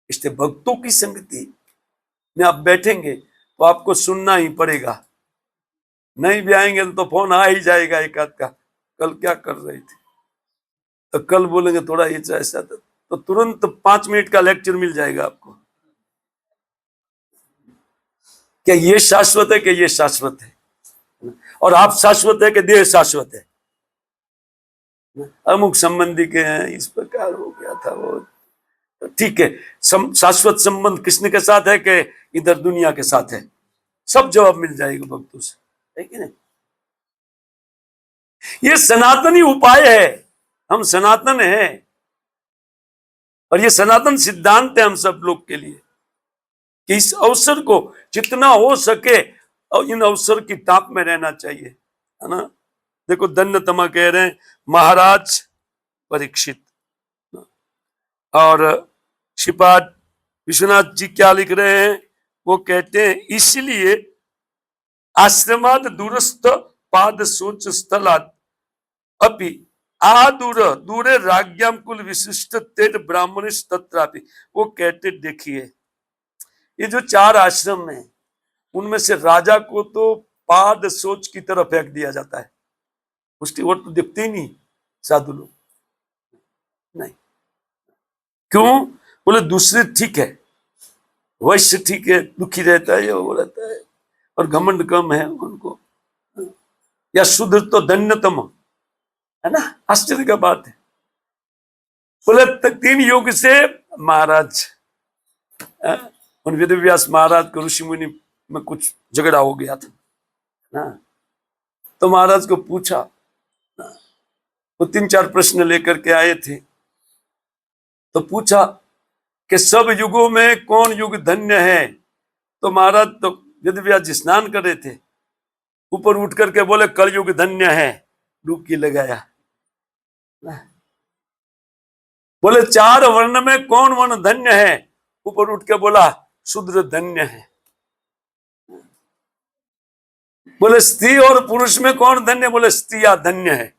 इसलिए भक्तों की संगति में आप बैठेंगे तो आपको सुनना ही पड़ेगा, नहीं भी आएंगे तो फोन आ ही जाएगा एक आध का, कल क्या कर रही थी, तो कल बोलेंगे थोड़ा ये ऐसा था, तो तुरंत 5 मिनट का लेक्चर मिल जाएगा आपको। क्या ये शाश्वत है? क्या ये शाश्वत है? और आप शाश्वत है कि देह शाश्वत है? अमुक संबंधी के हैं, इस प्रकार हो गया था वो, तो ठीक है। शाश्वत संबंध किसने के साथ है कि इधर दुनिया के साथ है? सब जवाब मिल जाएगा भक्तों से, है कि नहीं? ये सनातनी उपाय है, हम सनातन है, और ये सनातन सिद्धांत है हम सब लोग के लिए कि इस अवसर को जितना हो सके और इन अवसर की ताप में रहना चाहिए, है ना। देखो दन्नतमा कह रहे हैं महाराज परीक्षित, और श्रीपाद विश्वनाथ जी क्या लिख रहे हैं, वो कहते हैं इसलिए आश्रमाद दूरस्थ पाद सोच स्थलाद अपि आदूर दूरे राज्ञाम कुल विशिष्ट तेज ब्राह्मणेश तत्रापि। वो कहते देखिए ये जो 4 आश्रम है उनमें से राजा को तो पाद सोच की तरफ फेंक दिया जाता है, उसकी ओर तो दिखते ही नहीं साधु लोग, नहीं। क्यों? बोले दूसरे ठीक है, वैश्य ठीक है, दुखी रहता है, वो रहता है, और घमंड कम है उनको, या शूद्र तो धन्यतम है ना। आश्चर्य का बात है। बोले 3 युग से महाराज, उन वेदव्यास महाराज को ऋषि मुनि में कुछ झगड़ा हो गया था ना, तो महाराज को पूछा, वो 3-4 प्रश्न लेकर के आए थे, तो पूछा कि सब युगों में कौन युग धन्य है? तो महाराज तो वेदव्यास जी स्नान कर रहे थे, ऊपर उठ करके बोले कलयुग धन्य है, डुबकी लगाया। बोले 4 वर्ण में कौन वर्ण धन्य है? ऊपर उठ के बोला शूद्र धन्य है। बोले स्त्री और पुरुष में कौन धन्य? बोले स्त्रियां धन्य है।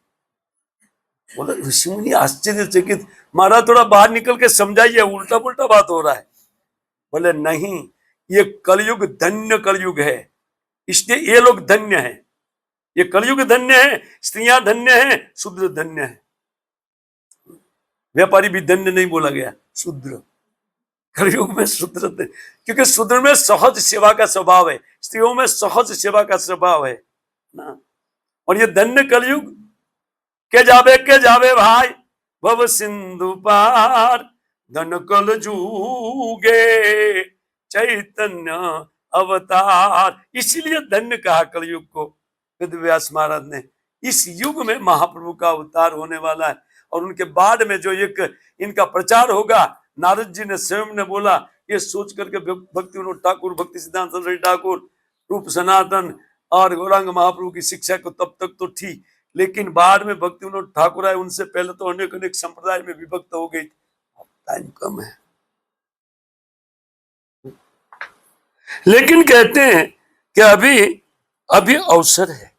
बोले ऋषि मुनि आश्चर्यचकित, महाराज थोड़ा बाहर निकल के समझाइए, उल्टा पुल्टा बात हो रहा है। बोले नहीं, ये कलयुग धन्य कलयुग है, इसलिए ये लोग धन्य है, ये कलयुग धन्य है, स्त्रियां धन्य है, शूद्र धन्य है। व्यापारी भी धन्य नहीं बोला गया, शूद्र। कलयुग में शूद्र, क्योंकि शूद्र में सहज सेवा का स्वभाव है, स्त्रियों में सहज सेवा का स्वभाव है ना। और ये धन्य कलयुग के जावे भाई भव सिंधु पार, धन कल जूगे चैतन्य अवतार। इसीलिए धन्य कहा कलयुग को वेदव्यास महाराज ने। इस युग में महाप्रभु का अवतार होने वाला है, और उनके बाद में जो एक इनका प्रचार होगा, नारद जी ने स्वयं ने बोला, ये सोच करके भक्ति विनोद ठाकुर, भक्ति सिद्धांत सरस्वती ठाकुर, रूप सनातन और गौरांग महाप्रभु की शिक्षा को तब तक तो थी, लेकिन बाद में भक्ति विनोद ठाकुर आए, उनसे पहले तो अनेक अनेक संप्रदाय में विभक्त हो गई। टाइम कम है, लेकिन कहते हैं कि अभी अवसर है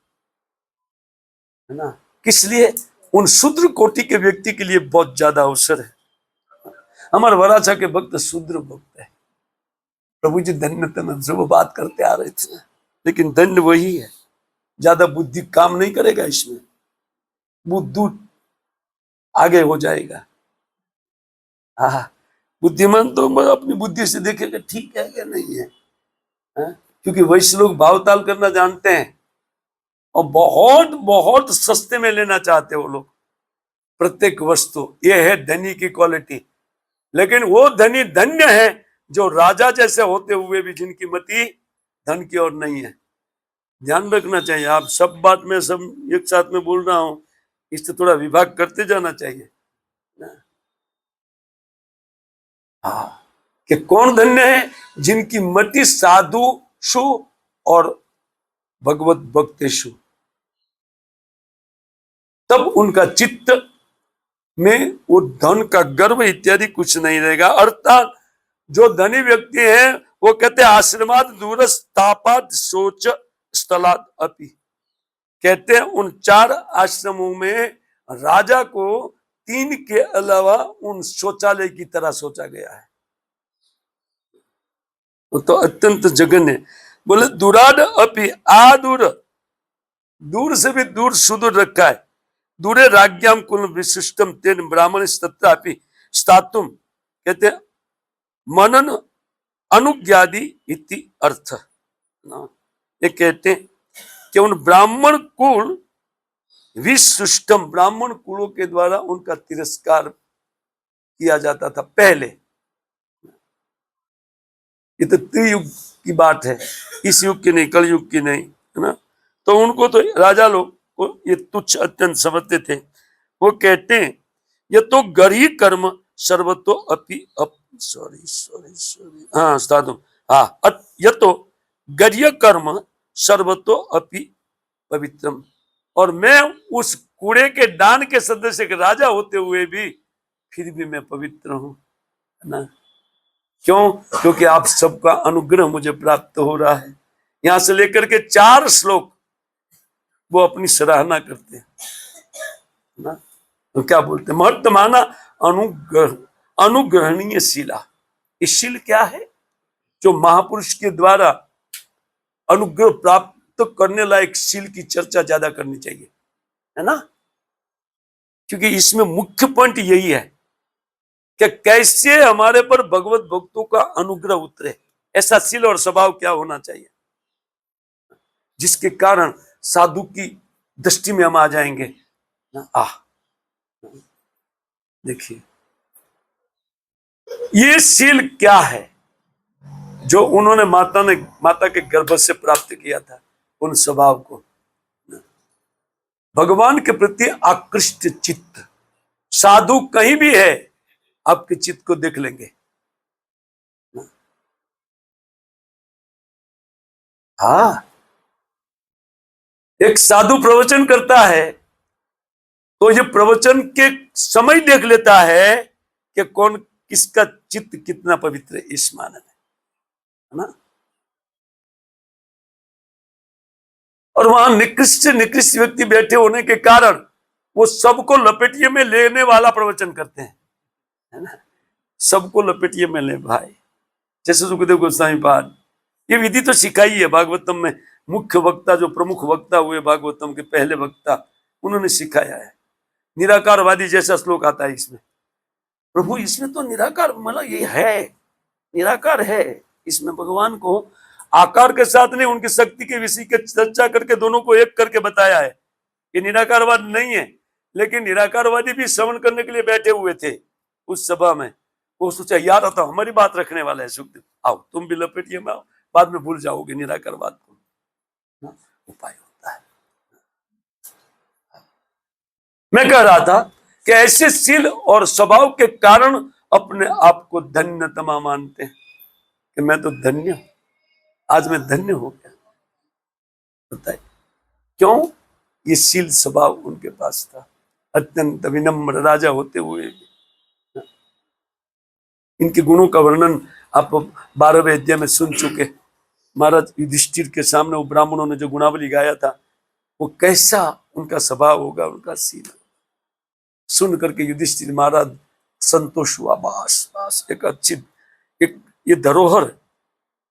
ना। किस लिए? उन शूद्र कोटि के व्यक्ति के लिए बहुत ज्यादा अवसर है। हमारे वराछा के भक्त शूद्र भक्त है। प्रभु जी धन्य तन जो वो बात करते आ रहे थे, लेकिन धन्य वही है, ज्यादा बुद्धि काम नहीं करेगा इसमें, बुद्धू आगे हो जाएगा। हाँ, बुद्धिमान तो अपनी बुद्धि से देखेगा ठीक है कि नहीं है, हाँ? क्योंकि वैसे लोग भावताल करना जानते हैं और बहुत बहुत सस्ते में लेना चाहते हैं वो लोग प्रत्येक वस्तु। ये है धनी की क्वालिटी। लेकिन वो धनी धन्य है जो राजा जैसे होते हुए भी जिनकी मति धन की ओर नहीं है। ध्यान रखना चाहिए। आप सब बात में सब एक साथ में बोल रहा हूं, इससे थोड़ा विभाग करते जाना चाहिए। हाँ, कि कौन धन्य है? जिनकी मति साधु शु और भगवत भक्तेषु, तब उनका चित्त में वो धन का गर्व इत्यादि कुछ नहीं रहेगा। अर्थात जो धनी व्यक्ति है वो कहते हैं आश्रमात दूरस्तापात शोच स्थलात अपि, कहते हैं उन 4 आश्रमों में राजा को 3 के अलावा उन शौचालय की तरह सोचा गया है। वो तो अत्यंत जघन्य। बोले दुराड अपि आदूर, दूर से भी दूर सुदूर रखा है। दूरे राज्ञाम कुल विशिष्टम तेन ब्राह्मण तत्रापि स्थातुम, कहते मनन अनुज्ञादि इति अर्थ। ये कहते हैं कि उन ब्राह्मण कुल विशिष्टम, ब्राह्मण कुलों के द्वारा उनका तिरस्कार किया जाता था पहले। ये तो त्रियुग की बात है, इस युग की नहीं, कल युग की नहीं, है ना। तो उनको तो राजा लोग को ये तुच्छ अत्यंत समझते थे। वो कहते हैं ये तो गरी कर्म सर्वतो अपि हाँ साधु, हाँ, ये तो गर्य कर्म सर्वतो अपि पवित्रम, और मैं उस कूड़े के दान के सदस्य के राजा होते हुए भी फिर भी मैं पवित्र हूं, है ना। क्यों? क्योंकि आप सबका अनुग्रह मुझे प्राप्त हो रहा है। यहां से लेकर के 4 श्लोक वो अपनी सराहना करते हैं ना। तो क्या बोलते हैं? महत्तमाना अनुग्रह अनुग्रहणीय शीला। ये शील क्या है? जो महापुरुष के द्वारा अनुग्रह प्राप्त करने लायक शील की चर्चा ज्यादा करनी चाहिए, है ना। क्योंकि इसमें मुख्य पॉइंट यही है कि कैसे हमारे पर भगवत भक्तों का अनुग्रह उतरे। ऐसा शील और स्वभाव क्या होना चाहिए जिसके कारण साधु की दृष्टि में हम आ जाएंगे। देखिए ये शील क्या है जो उन्होंने माता के गर्भ से प्राप्त किया था। उन स्वभाव को, भगवान के प्रति आकृष्ट चित्त। साधु कहीं भी है आपके चित्त को देख लेंगे। हाँ, एक साधु प्रवचन करता है तो ये प्रवचन के समय देख लेता है कि कौन किसका चित्त कितना पवित्र है इस मानव है ना। और वहां निकृष्ट व्यक्ति बैठे होने के कारण वो सबको लपेटिए में लेने वाला प्रवचन करते हैं, है ना। सबको लपेटिए में ले भाई, जैसे सुखदेव गोस्वामी पाद। ये विधि तो सिखाई है भागवतम में। मुख्य वक्ता जो प्रमुख वक्ता हुए भागवतम के पहले वक्ता, उन्होंने सिखाया है। निराकारवादी जैसा श्लोक आता है इसमें। प्रभु इसमें तो निराकार मतलब ये है, निराकार है। इसमें भगवान को आकार के साथ नहीं, उनकी शक्ति के विषय के चर्चा करके दोनों को एक करके बताया है। ये निराकारवाद नहीं है। लेकिन निराकारवादी भी श्रवण करने के लिए बैठे हुए थे उस सभा में। वो सोचा यार आता हमारी बात रखने वाला है सुखदेव, आओ तुम भी लपेटिए में आओ, बाद में भूल जाओगे निराकारवाद को। उपाय होता है। मैं कह रहा था कि ऐसे शील और स्वभाव के कारण अपने आप को धन्यतमा मानते हैं कि मैं तो धन्य हूं, आज मैं धन्य हो गया। बताइए क्यों? ये शील स्वभाव उनके पास था। अत्यंत विनम्र राजा होते हुए भी। इनके गुणों का वर्णन आप 12वें अध्याय में सुन चुके। महाराज युधिष्ठिर के सामने वो ब्राह्मणों ने जो गुणावली गाया था, वो कैसा उनका स्वभाव होगा, उनका शील सुन करके युधिष्ठिर महाराज संतोष हुआ। बस पास एक अच्छी, एक ये धरोहर,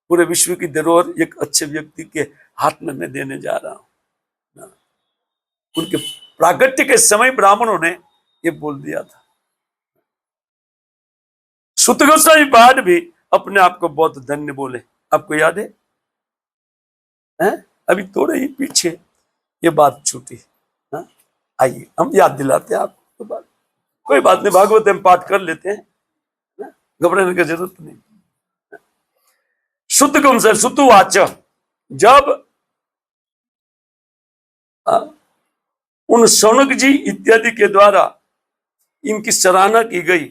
पूरे विश्व की धरोहर एक अच्छे व्यक्ति के हाथ में मैं देने जा रहा हूं। उनके प्रागट्य के समय ब्राह्मणों ने ये बोल दिया था। सुत गोस्वामी पाद भी अपने आप को बहुत धन्य बोले, आपको याद है? अभी थोड़े ही पीछे ये बात छूटी। आइए हम याद दिलाते हैं आपको बात, कोई बात नहीं, भागवत हम पाठ कर लेते हैं, घबराने की जरूरत नहीं। शुद्ध कौन सा? सुतुवाच, जब उन शौनक जी इत्यादि के द्वारा इनकी सराहना की गई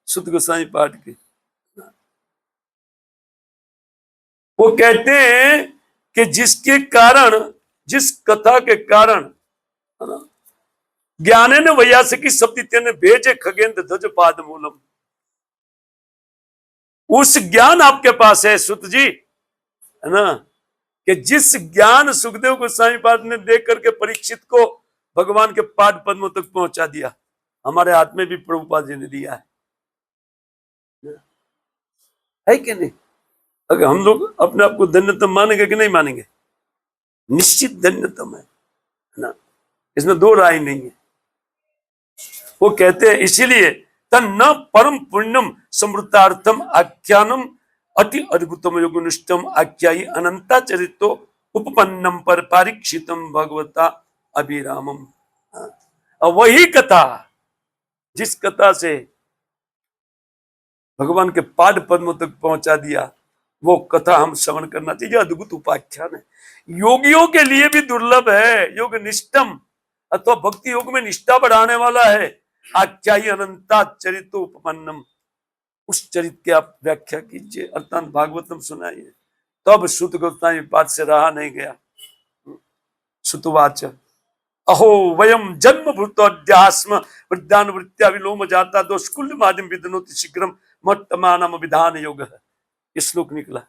शुद्ध गोस्वामी पाठ की, वो कहते हैं कि जिसके कारण, जिस कथा के कारण ज्ञाने न वैयासिकी सप्तित्य ने भेजे खगेंद्र ध्वज पाद मूलम, उस ज्ञान आपके पास है सुत जी, है ना, कि जिस ज्ञान सुखदेव गोस्वामी पाद ने देख करके परीक्षित को भगवान के पाद पद्मों तक पहुंचा दिया, हमारे हाथ में भी प्रभुपाद जी ने दिया है कि नहीं? अगर हम लोग अपने आप को धन्यतम मानेंगे कि नहीं मानेंगे? निश्चित धन्यतम है ना, इसमें दो राय नहीं है। वो कहते हैं इसीलिए तन न परम पुण्यम समृद्धार्थम आख्यानम अति अद्भुतम योगनिष्ठम आख्यायी अनंता चरितो उपपन्नम पर पारीक्षितम भगवता अभिरामम। वही कथा, जिस कथा से भगवान के पाद पद्मों तक पहुंचा दिया, वो कथा हम श्रवण करना चाहिए। अद्भुत उपाख्यान है, योगियों के लिए भी दुर्लभ है, योग निष्ठम अथवा भक्ति योग में निष्ठा बढ़ाने वाला है। आख्यायी अनंता चरितो उपपन्नम, उस चरित की आप व्याख्या कीजिए, अर्थात भागवतम सुनाइए। तब सुत गोस्वामी पाद से रहा नहीं गया। सुतवाच अहो वयम जन्म भूतोद्यास्म वृद्धानुवृत्त्या विलोम जाता दोष्कुल्य माध्यम विदनोति शीघ्रम मत्तमानम विधान योग। ये श्लोक निकला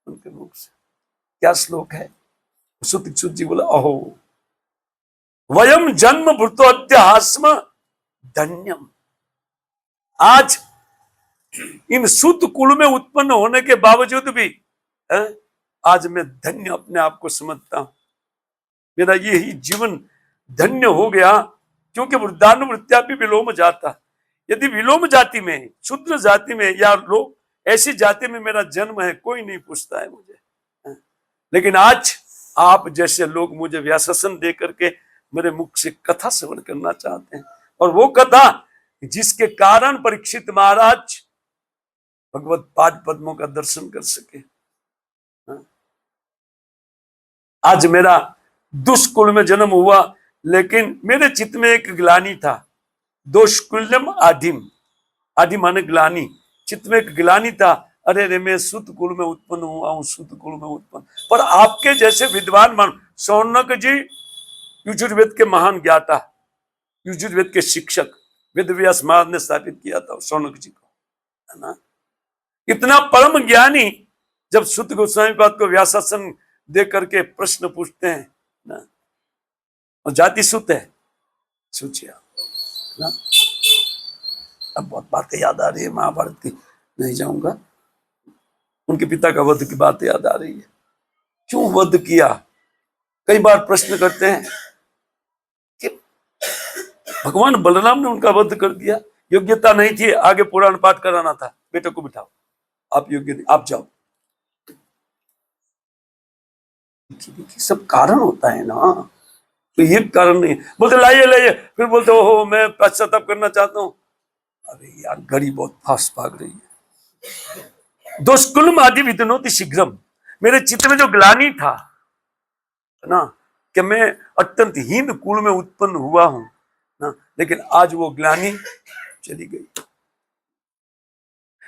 उनके मुख से। क्या श्लोक है? सुत जी बोला अहो वयम जन्म भूतोद्यास्म धन्यम, आज इन सुत कुल में उत्पन्न होने के बावजूद भी आज मैं धन्य अपने आप को समझता हूं। मेरा यही जीवन धन्य हो गया, क्योंकि वृद्धानुवृत्त्या भी विलोम जाता। यदि विलोम जाति में, शूद्र जाति में या लोग ऐसी जाति में मेरा जन्म है, कोई नहीं पूछता है मुझे। लेकिन आज आप जैसे लोग मुझे व्यासन दे करके मेरे मुख से कथा श्रवण करना चाहते हैं, और वो कथा जिसके कारण परीक्षित महाराज भगवत पाद पद्मों का दर्शन कर सके। आज मेरा दुष्कुल में जन्म हुआ, लेकिन मेरे चित्त में एक ग्लानि था। दोषकुल्यम आधिम, आदि माने ग्लानि, चित्त में एक ग्लानि था, अरे रे मैं सुत कुल में उत्पन्न हुआ हूं, सुत कुल में उत्पन्न। पर आपके जैसे विद्वान मान, शौनक जी युजुर्वेद के महान ज्ञाता, युजुर्वेद के शिक्षक वेद व्यास महाराज ने स्थापित किया था शौनक जी को, है ना। इतना परम ज्ञानी जब सुत गोस्वामी पाद को व्यासासन दे करके प्रश्न पूछते हैं ना, और जाति सुत है, सोचिए ना। अब बहुत बातें याद आ रही है महाभारत की, नहीं जाऊंगा। उनके पिता का वध की बात याद आ रही है, क्यों वध किया। कई बार प्रश्न करते हैं कि भगवान बलराम ने उनका वध कर दिया, योग्यता नहीं थी, आगे पुराण पाठ कराना था, बेटे को बिठाओ, आप योग्य नहीं, आप जाओ। सब कारण होता है ना, तो ये कारण नहीं। बोलते लाइए लाइए, फिर बोलते हो मैं पश्चाताप करना चाहता हूं। अरे यार घड़ी बहुत फास्ट भाग रही है। दोष्कुलम आदि विदनोति शीघ्रम, मेरे चित्त में जो ग्लानि था ना, कि मैं अत्यंत हीन कुल में उत्पन्न हुआ हूं ना, लेकिन आज वो ग्लानि चली गई।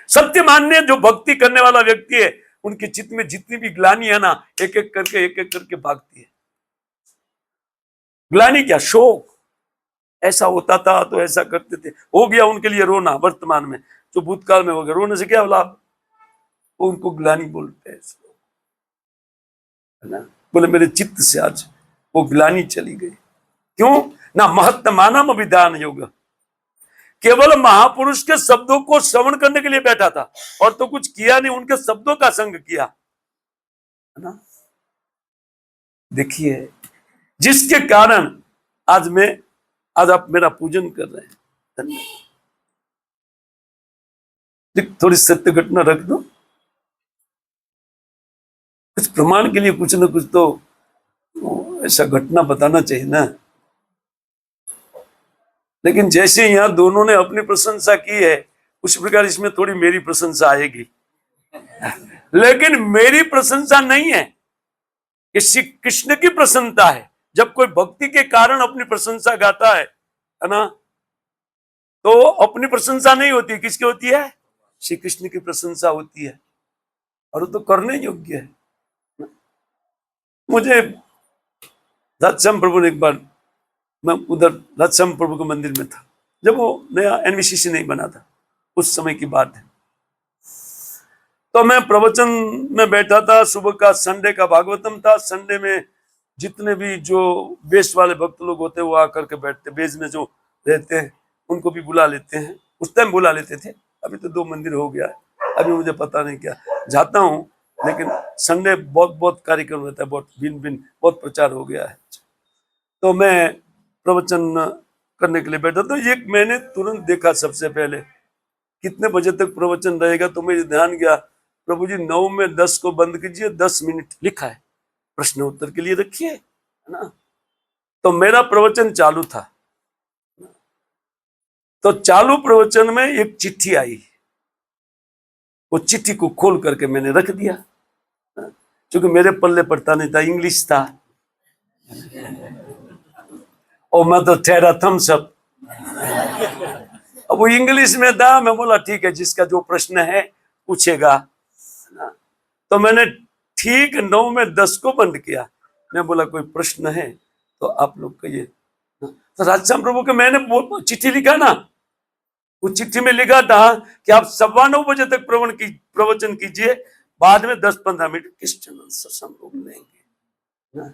सत्य मानने जो भक्ति करने वाला व्यक्ति है, उनके चित्त में जितनी भी ग्लानि है ना, एक एक करके भागती है। ग्लानि क्या? शोक। ऐसा होता था तो ऐसा करते थे, हो गया उनके लिए रोना। वर्तमान में जो भूतकाल में हो गया, रोने से क्या लाभ? उनको ग्लानि बोलते हैं, है ना। बोले मेरे चित्त से आज वो ग्लानि चली गई। क्यों ना? महत्तमानम विधान योग, केवल महापुरुष के शब्दों को श्रवण करने के लिए बैठा था और तो कुछ किया नहीं, उनके शब्दों का संग किया, है ना। देखिए, जिसके कारण आज आप मेरा पूजन कर रहे हैं, धन्यवाद। थोड़ी सत्य घटना रख दो, कुछ प्रमाण के लिए कुछ ना कुछ तो ऐसा घटना बताना चाहिए ना। लेकिन जैसे यहाँ दोनों ने अपनी प्रशंसा की है, उस प्रकार इसमें थोड़ी मेरी प्रशंसा आएगी। लेकिन मेरी प्रशंसा नहीं है, ये श्री कृष्ण की प्रसन्नता है। जब कोई भक्ति के कारण अपनी प्रशंसा गाता है ना, तो अपनी प्रशंसा नहीं होती, किसकी होती है? श्री कृष्ण की प्रशंसा होती है, और वो तो करने योग्य है। मुझे राधश्याम प्रभु ने एक बार, मैं उधर राधश्याम प्रभु के मंदिर में था, जब वो नया एनवीसीसी नहीं बना था, उस समय की बात है। तो मैं प्रवचन में बैठा था, सुबह का संडे का भागवतम था। संडे में जितने भी जो बेस वाले भक्त लोग होते हैं वो आकर के बैठते, बेस में जो रहते हैं उनको भी बुला लेते हैं। उस टाइम बुला लेते थे, अभी तो 2 मंदिर हो गया है, अभी मुझे पता नहीं क्या, जाता हूँ। लेकिन संडे बहुत कार्यक्रम रहता है, बहुत प्रचार हो गया है। तो मैं प्रवचन करने के लिए बैठा, तो ये मैंने तुरंत देखा सबसे पहले कितने बजे तक प्रवचन रहेगा, तो मेरे ध्यान गया, प्रभु जी 9 में 10 को बंद कीजिए, 10 मिनट लिखा है, प्रश्न उत्तर के लिए रखिए, है ना। तो मेरा प्रवचन चालू था, तो चालू प्रवचन में एक चिट्ठी आई, वो चिट्ठी को खोल करके मैंने रख दिया, क्योंकि मेरे पल्ले पड़ता नहीं था, इंग्लिश था और मैं तो ठहरा थम्स अप। अब वो इंग्लिश में था, मैं बोला ठीक है, जिसका जो प्रश्न है पूछेगा। तो मैंने ठीक 9 में 10 को बंद किया। मैं बोला कोई प्रश्न है तो आप लोग कहिए। तो राधश्याम प्रभु के मैंने चिट्ठी लिखा ना, उस चिट्ठी में लिखा था कि आप 9:15 बजे तक प्रवचन कीजिए, बाद में 10-15 मिनट क्रिश्चियन सत्संग लोग लेंगे।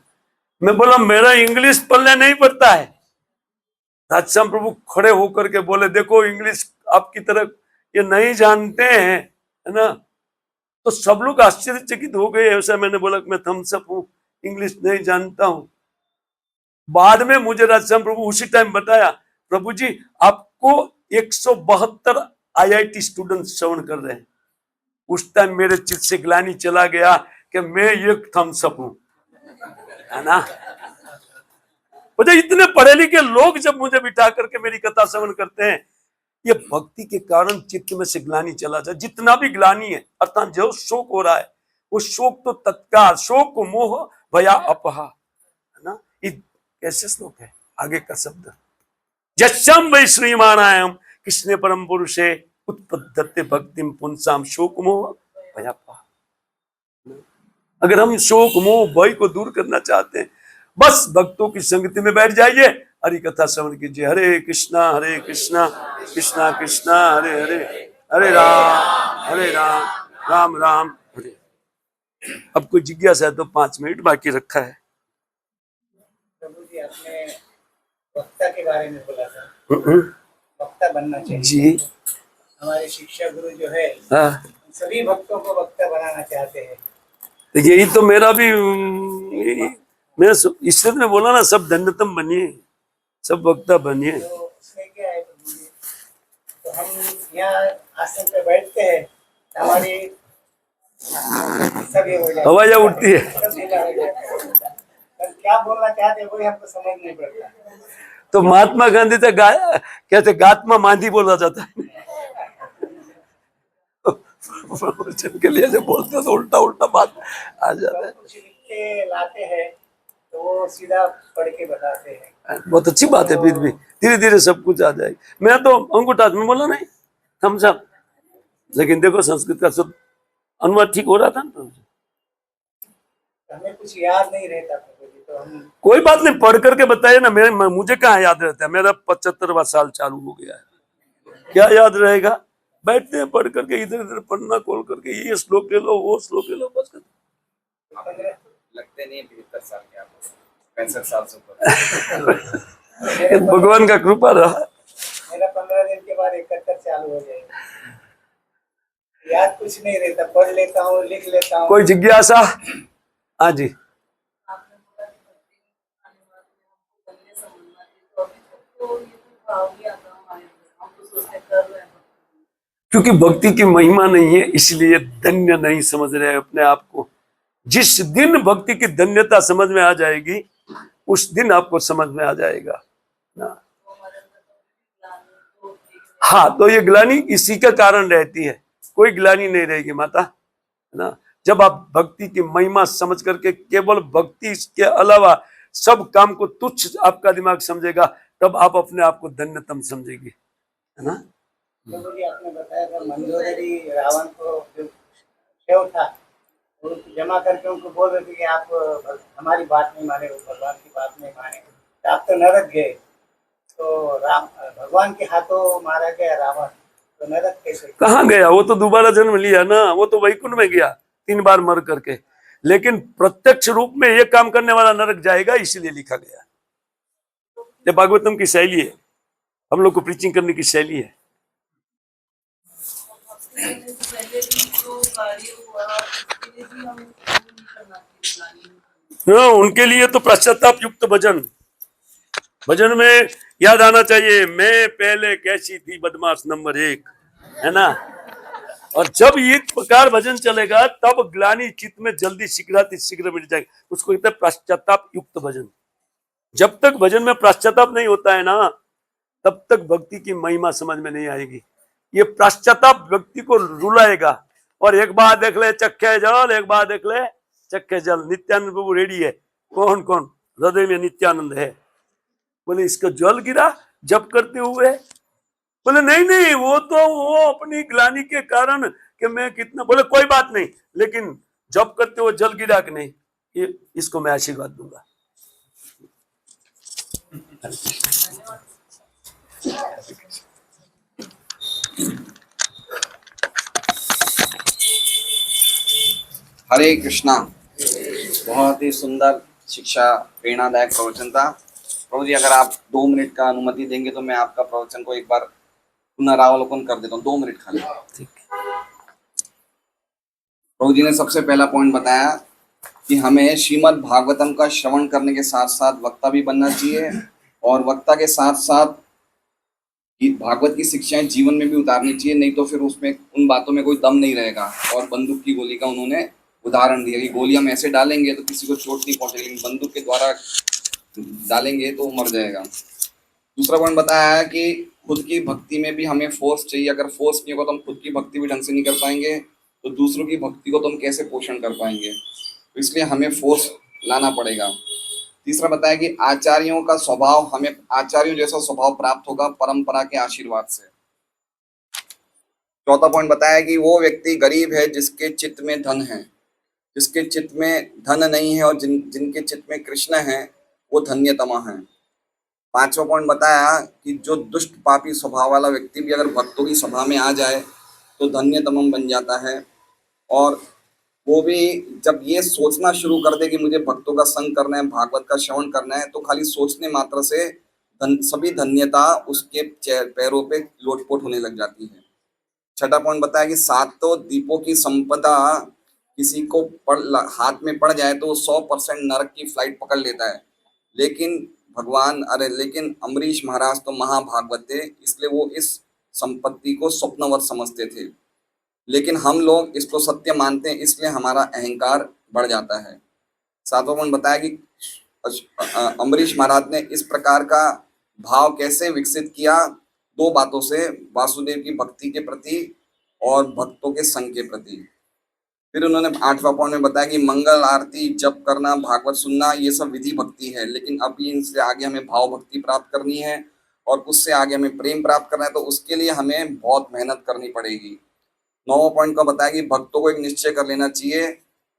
मैं बोला मेरा इंग्लिश पल्ले नहीं पड़ता है। राधश्याम प्रभु खड़े होकर के बोले, देखो इंग्लिश आपकी तरह ये नहीं जानते हैं, है ना। तो सब लोग आश्चर्यचकित हो गए। ऐसा मैंने बोला मैं थम्स अप हूं, इंग्लिश नहीं जानता हूं। बाद में मुझे राधश्याम प्रभु उसी टाइम बताया, प्रभु जी आपको 172 IIT स्टूडेंट श्रवण कर रहे हैं। उस टाइम मेरे चित्त से ग्लानि चला गया कि मैं एक थम्स अप हूं, है ना। मुझे इतने पढ़े लिखे लोग जब मुझे बिठा करके मेरी कथा श्रवण करते हैं, ये भक्ति के कारण चित्त में से ग्लानि चला जाए। जितना भी ग्लानि है, अर्थात जो शोक हो रहा है, वो शोक तो तत्काल, शोक मोह भया अपहा, है ना। ये कैसे श्लोक है, आगे का शब्द, यस्याम वै श्रीमानायम कृष्णे परम पुरुषे उत्पद्यते भक्तिम पुंसाम शोक मोह भया अपहा। अगर हम शोक मोह भय को दूर करना चाहते हैं, बस भक्तों की संगति में बैठ जाइए, हरि कथा श्रवण कीजिए। हरे कृष्णा कृष्णा कृष्णा हरे हरे, हरे राम राम राम हरे। अब कोई जिज्ञासा है तो 5 मिनट बाकी रखा है। प्रभु जी आपने वक्ता के बारे में बोला था, वक्ता बनना चाहिए जी। हमारे शिक्षा गुरु जो है सभी भक्तों को वक्ता बनाना चाहते हैं। यही तो मेरा भी, मैं ईश्वर ने बोला ना, सब धन्यतम बनिए, सब वक्ता बनिए। तो उसमें क्या है प्रभु जी, तो हम यहाँ आसन पे बैठते हैं, हमारी सब ये हो जाता है, हवाया उठती है, क्या बोलना चाहते हैं वही हमको समझ नहीं पड़ता। तो महात्मा गांधी तो कहते गात्मा मांझी बोला जाता है। प्रवचन के लिए जो बोलते तो उल्टा बात आ जाता है। कुछ लिख के लाते हैं तो वो सीधा पढ़ के बताते हैं। बहुत अच्छी बात है, फिर भी धीरे धीरे सब कुछ आ जाएगी। मैं तो अंगूठा में बोला नहीं थम्स अप, लेकिन देखो संस्कृत का शुद्ध अनुवाद ठीक हो रहा था ना। हमें कुछ याद नहीं रहता तो हम, कोई बात नहीं, पढ़ करके बताइए ना। मुझे कहाँ याद रहता है, मेरा 75वां साल चालू हो गया है, क्या याद रहेगा। बैठते हैं पढ़ करके, इधर इधर पढ़ना खोल करके, ये श्लोक ले लो वो श्लोक ले लो, बस लगते नहीं 75 साल के, आप 65 साल से ऊपर। भगवान का कृपा रहा। मेरा 15 दिन के बाद 71 चालू हो जाएगा। याद कुछ नहीं रहता, पढ़ लेता हूँ, लिख लेता हूँ। कोई जिज्ञासा? हाँ जी। आपने बोला कि भक्ति आने वाले हमको बनने समझना चाहिए, तो अभी तक तो ये कोई भाव नहीं आता हमारे अंदर, हम तो सोचते कर रहे हैं भक्ति। क्योंकि भक्ति की महिमा नहीं है, इसलिए धन्य नहीं समझ रहे अपने आप को। जिस दिन भक्ति की धन्यता समझ में आ जाएगी, उस दिन आपको समझ में आ जाएगा ना। तो हमारे अंदर तो ग्लानि तो एक हाँ, तो ये ग्लानि इसी का कारण रहती है, कोई ग्लानि नहीं रहेगी माता, है ना। जब आप भक्ति की महिमा समझ करके केवल भक्ति के अलावा सब काम को तुच्छ आपका दिमाग समझेगा, तब आप अपने आप को धन्यतम समझेगी, है ना। प्रभु जी, आपने बताया था मंदोदरी रावण को जो शेव था, वो जमा करके उनको बोल रहे थे कि आप हमारी बात नहीं माने, भगवान की बात नहीं माने, तो आप तो नरक गए। तो राम भगवान के हाथों मारा गया रावण, तो नरक कैसे? कहाँ गया वो? तो दोबारा जन्म लिया ना, वो तो वैकुंठ में गया 3 बार मर करके। लेकिन प्रत्यक्ष रूप में ये काम करने वाला नरक जाएगा, इसलिए लिखा गया। ये भागवतम की शैली है, हम लोग को प्रीचिंग करने की शैली है। भक्ति करने से पहले भी जो कार्य हुआ उसके लिए भी हम नहीं करना चाहिए, ग्लानि नहीं करनी। हाँ, उनके लिए तो पश्चाताप युक्त भजन, भजन में याद आना चाहिए, मैं पहले कैसी थी बदमाश नंबर 1, है ना। और जब ये प्रकार भजन चलेगा, तब ग्लानि चित्त में जल्दी शीघ्र मिट जाएगी। उसको कहते हैं पश्चाताप युक्त भजन। जब तक भजन में पश्चाताप नहीं होता है ना, तब तक भक्ति की महिमा समझ में नहीं आएगी। ये पश्चाताप व्यक्ति को रुलाएगा। और एक बार देख ले चखे जल, एक बार देख ले चखे जल। नित्यानंद प्रभु रेडी है, कौन कौन हृदय में नित्यानंद है? बोले इसको जल गिरा जब करते हुए। बोले नहीं नहीं, वो तो वो अपनी ग्लानि के कारण कि मैं कितना। बोले कोई बात नहीं, लेकिन जब करते हुए जल गिरा कि नहीं, ये इसको मैं आशीर्वाद दूंगा। हरे कृष्णा। बहुत ही सुंदर शिक्षा, प्रेरणादायक प्रवचन था। प्रभु जी, अगर आप 2 मिनट का अनुमति देंगे तो मैं आपका प्रवचन को एक बार पुनरावलोकन कर देता हूँ, 2 मिनट खाली। प्रभु जी ने सबसे पहला पॉइंट बताया कि हमें श्रीमद् भागवतम का श्रवण करने के साथ साथ वक्ता भी बनना चाहिए, और वक्ता के साथ साथ भागवत की शिक्षाएं जीवन में भी उतारनी चाहिए, नहीं तो फिर उसमें उन बातों में कोई दम नहीं रहेगा। और बंदूक की गोली का उन्होंने उदाहरण दिया कि गोली हम ऐसे डालेंगे तो किसी को चोट नहीं पहुंचेगी, लेकिन बंदूक के द्वारा डालेंगे तो मर जाएगा। दूसरा पॉइंट बताया है कि खुद की भक्ति में भी हमें फोर्स चाहिए। अगर फोर्स नहीं होगा तो हम खुद की भक्ति भी ढंग से नहीं कर पाएंगे, तो दूसरों की भक्ति को तो हम कैसे पोषण कर पाएंगे। तो इसलिए हमें फोर्स लाना पड़ेगा। तीसरा बताया कि आचार्यों का स्वभाव, हमें आचार्यों जैसा स्वभाव प्राप्त होगा परंपरा के आशीर्वाद से। चौथा पॉइंट बताया कि वो व्यक्ति गरीब है जिसके चित्त में धन है, जिसके चित्त में धन नहीं है और जिनके चित्त में कृष्ण है वो धन्यतमा है। पांचवा पॉइंट बताया कि जो दुष्ट पापी स्वभाव वाला व्यक्ति भी अगर भक्तों की सभा में आ जाए तो धन्यतमम बन जाता है। और वो भी जब ये सोचना शुरू कर दे कि मुझे भक्तों का संग करना है, भागवत का श्रवण करना है, तो खाली सोचने मात्र से सभी धन्यता उसके पैरों पे लोटपोट होने लग जाती है। छठा पॉइंट बताया कि 7 दीपों की संपदा किसी को हाथ में पड़ जाए तो 100% नरक की फ्लाइट पकड़ लेता है, लेकिन अम्बरीश महाराज तो महाभागवत थे, इसलिए वो इस संपत्ति को स्वप्नवत समझते थे। लेकिन हम लोग इसको सत्य मानते हैं, इसलिए हमारा अहंकार बढ़ जाता है। 7वां पॉइंट बताया कि अम्बरीश महाराज ने इस प्रकार का भाव कैसे विकसित किया, 2 बातों से, वासुदेव की भक्ति के प्रति और भक्तों के संग के प्रति। फिर उन्होंने 8वां पॉइंट में बताया कि मंगल आरती, जप करना, भागवत सुनना, ये सब विधि भक्ति है, लेकिन अभी इनसे आगे हमें भाव भक्ति प्राप्त करनी है और उससे आगे हमें प्रेम प्राप्त करना है, तो उसके लिए हमें बहुत मेहनत करनी पड़ेगी। 9वां पॉइंट का बताया कि भक्तों को एक निश्चय कर लेना चाहिए,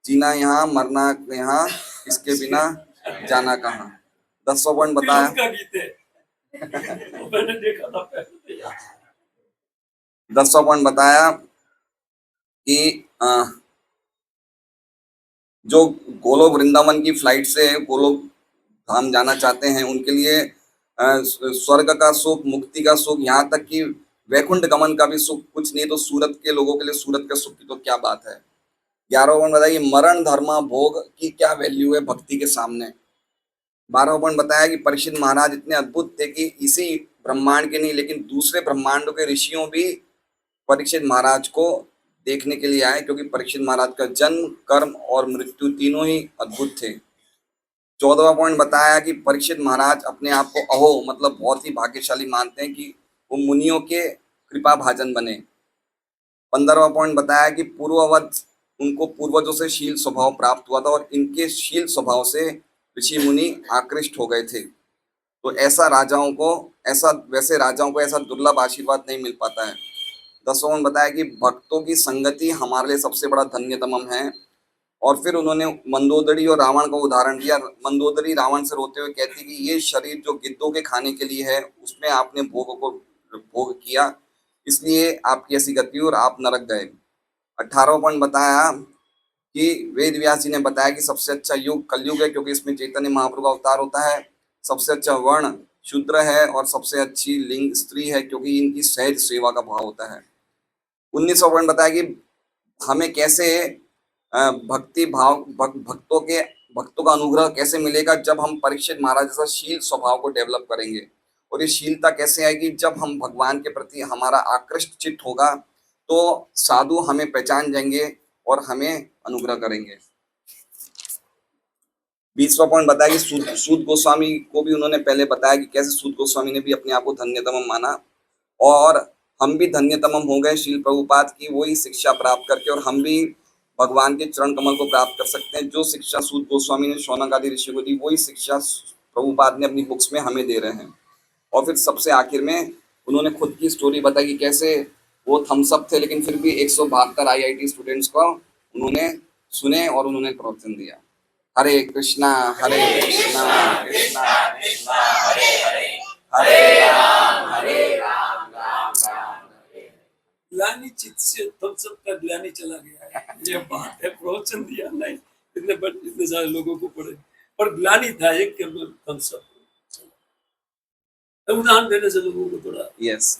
जीना यहाँ मरना यहाँ, इसके बिना जाना कहाँ। 10वां पॉइंट बताया, मैंने देखा था पहले। 10वां पॉइंट बताया कि जो गोलोक वृंदावन की फ्लाइट से गोलोक धाम जाना चाहते हैं, उनके लिए स्वर्ग का सुख, मुक्ति का सुख, यहाँ तक कि वैकुंठ गमन का भी सुख कुछ नहीं तो सूरत के लोगों के लिए सूरत के सुख की तो क्या बात है। 11वां पॉइंट बताइए मरण धर्म भोग की क्या वैल्यू है भक्ति के सामने। 12वां पॉइंट बताया कि परीक्षित महाराज इतने अद्भुत थे कि इसी ब्रह्मांड के नहीं लेकिन दूसरे ब्रह्मांडों के ऋषियों भी परीक्षित महाराज को देखने के लिए आए क्योंकि परीक्षित महाराज का जन्म, कर्म और मृत्यु तीनों ही अद्भुत थे। 14वां पॉइंट बताया कि परीक्षित महाराज अपने आप को अहो मतलब बहुत ही भाग्यशाली मानते हैं कि वो मुनियों के कृपा भाजन बने। 15वां पॉइंट बताया कि पूर्ववत उनको पूर्वजों से शील स्वभाव प्राप्त हुआ था और इनके शील स्वभाव से ऋषि मुनि आकृष्ट हो गए थे। तो ऐसा वैसे राजाओं को ऐसा दुर्लभ आशीर्वाद नहीं मिल पाता है। 10वां पॉइंट बताया कि भक्तों की संगति हमारे लिए सबसे बड़ा धन्यतमम है। और फिर उन्होंने मंदोदरी और रावण का उदाहरण दिया। मंदोदरी रावण से रोते हुए कहती कि ये शरीर जो गिद्धों के खाने के लिए है उसमें आपने भोग किया इसलिए आपकी ऐसी गति और आप नरक गए। 18वां पॉइंट बताया कि वेद व्यास जी ने बताया कि सबसे अच्छा युग कलयुग है क्योंकि इसमें चैतन्य महाप्रभु का अवतार होता है। सबसे अच्छा वर्ण शूद्र है और सबसे अच्छी लिंग स्त्री है क्योंकि इनकी सहज सेवा का भाव होता है। 19वां पॉइंट बताया कि हमें कैसे भक्तों का अनुग्रह कैसे मिलेगा जब हम परीक्षित महाराज जैसा शील स्वभाव को डेवलप करेंगे। और ये शीलता कैसे आएगी जब हम भगवान के प्रति हमारा आकृष्ट चित्त होगा तो साधु हमें पहचान जाएंगे और हमें अनुग्रह करेंगे। 20वां पॉइंट बताया कि सूत गोस्वामी को भी उन्होंने पहले बताया कि कैसे सूत गोस्वामी ने भी अपने आप को धन्यतम माना और हम भी धन्यतम हो गए शील प्रभुपाद की वही शिक्षा प्राप्त करके और हम भी भगवान के चरण कमल को प्राप्त कर सकते हैं। जो शिक्षा सूत गोस्वामी ने शौनक आदि ऋषि को दी वही शिक्षा प्रभुपाद ने अपनी बुक्स में हमें दे रहे हैं। और फिर सबसे आखिर में उन्होंने खुद की स्टोरी बताई कि कैसे वो थम्स अप थे लेकिन फिर भी 172 IIT स्टूडेंट्स को उन्होंने सुने और उन्होंने प्रवचन दिया। हरे कृष्णा कृष्णा कृष्णा हरे हरे हरे राम राम ग्लानि चित्त से तब सबका ग्लानि चला गया है। ये बात है प्रवचन दिया नहीं इतने सारे लोगों को पढ़े और ग्लानि था एक केवल तब सब उदाहरण देने से लोगों को थोड़ा यस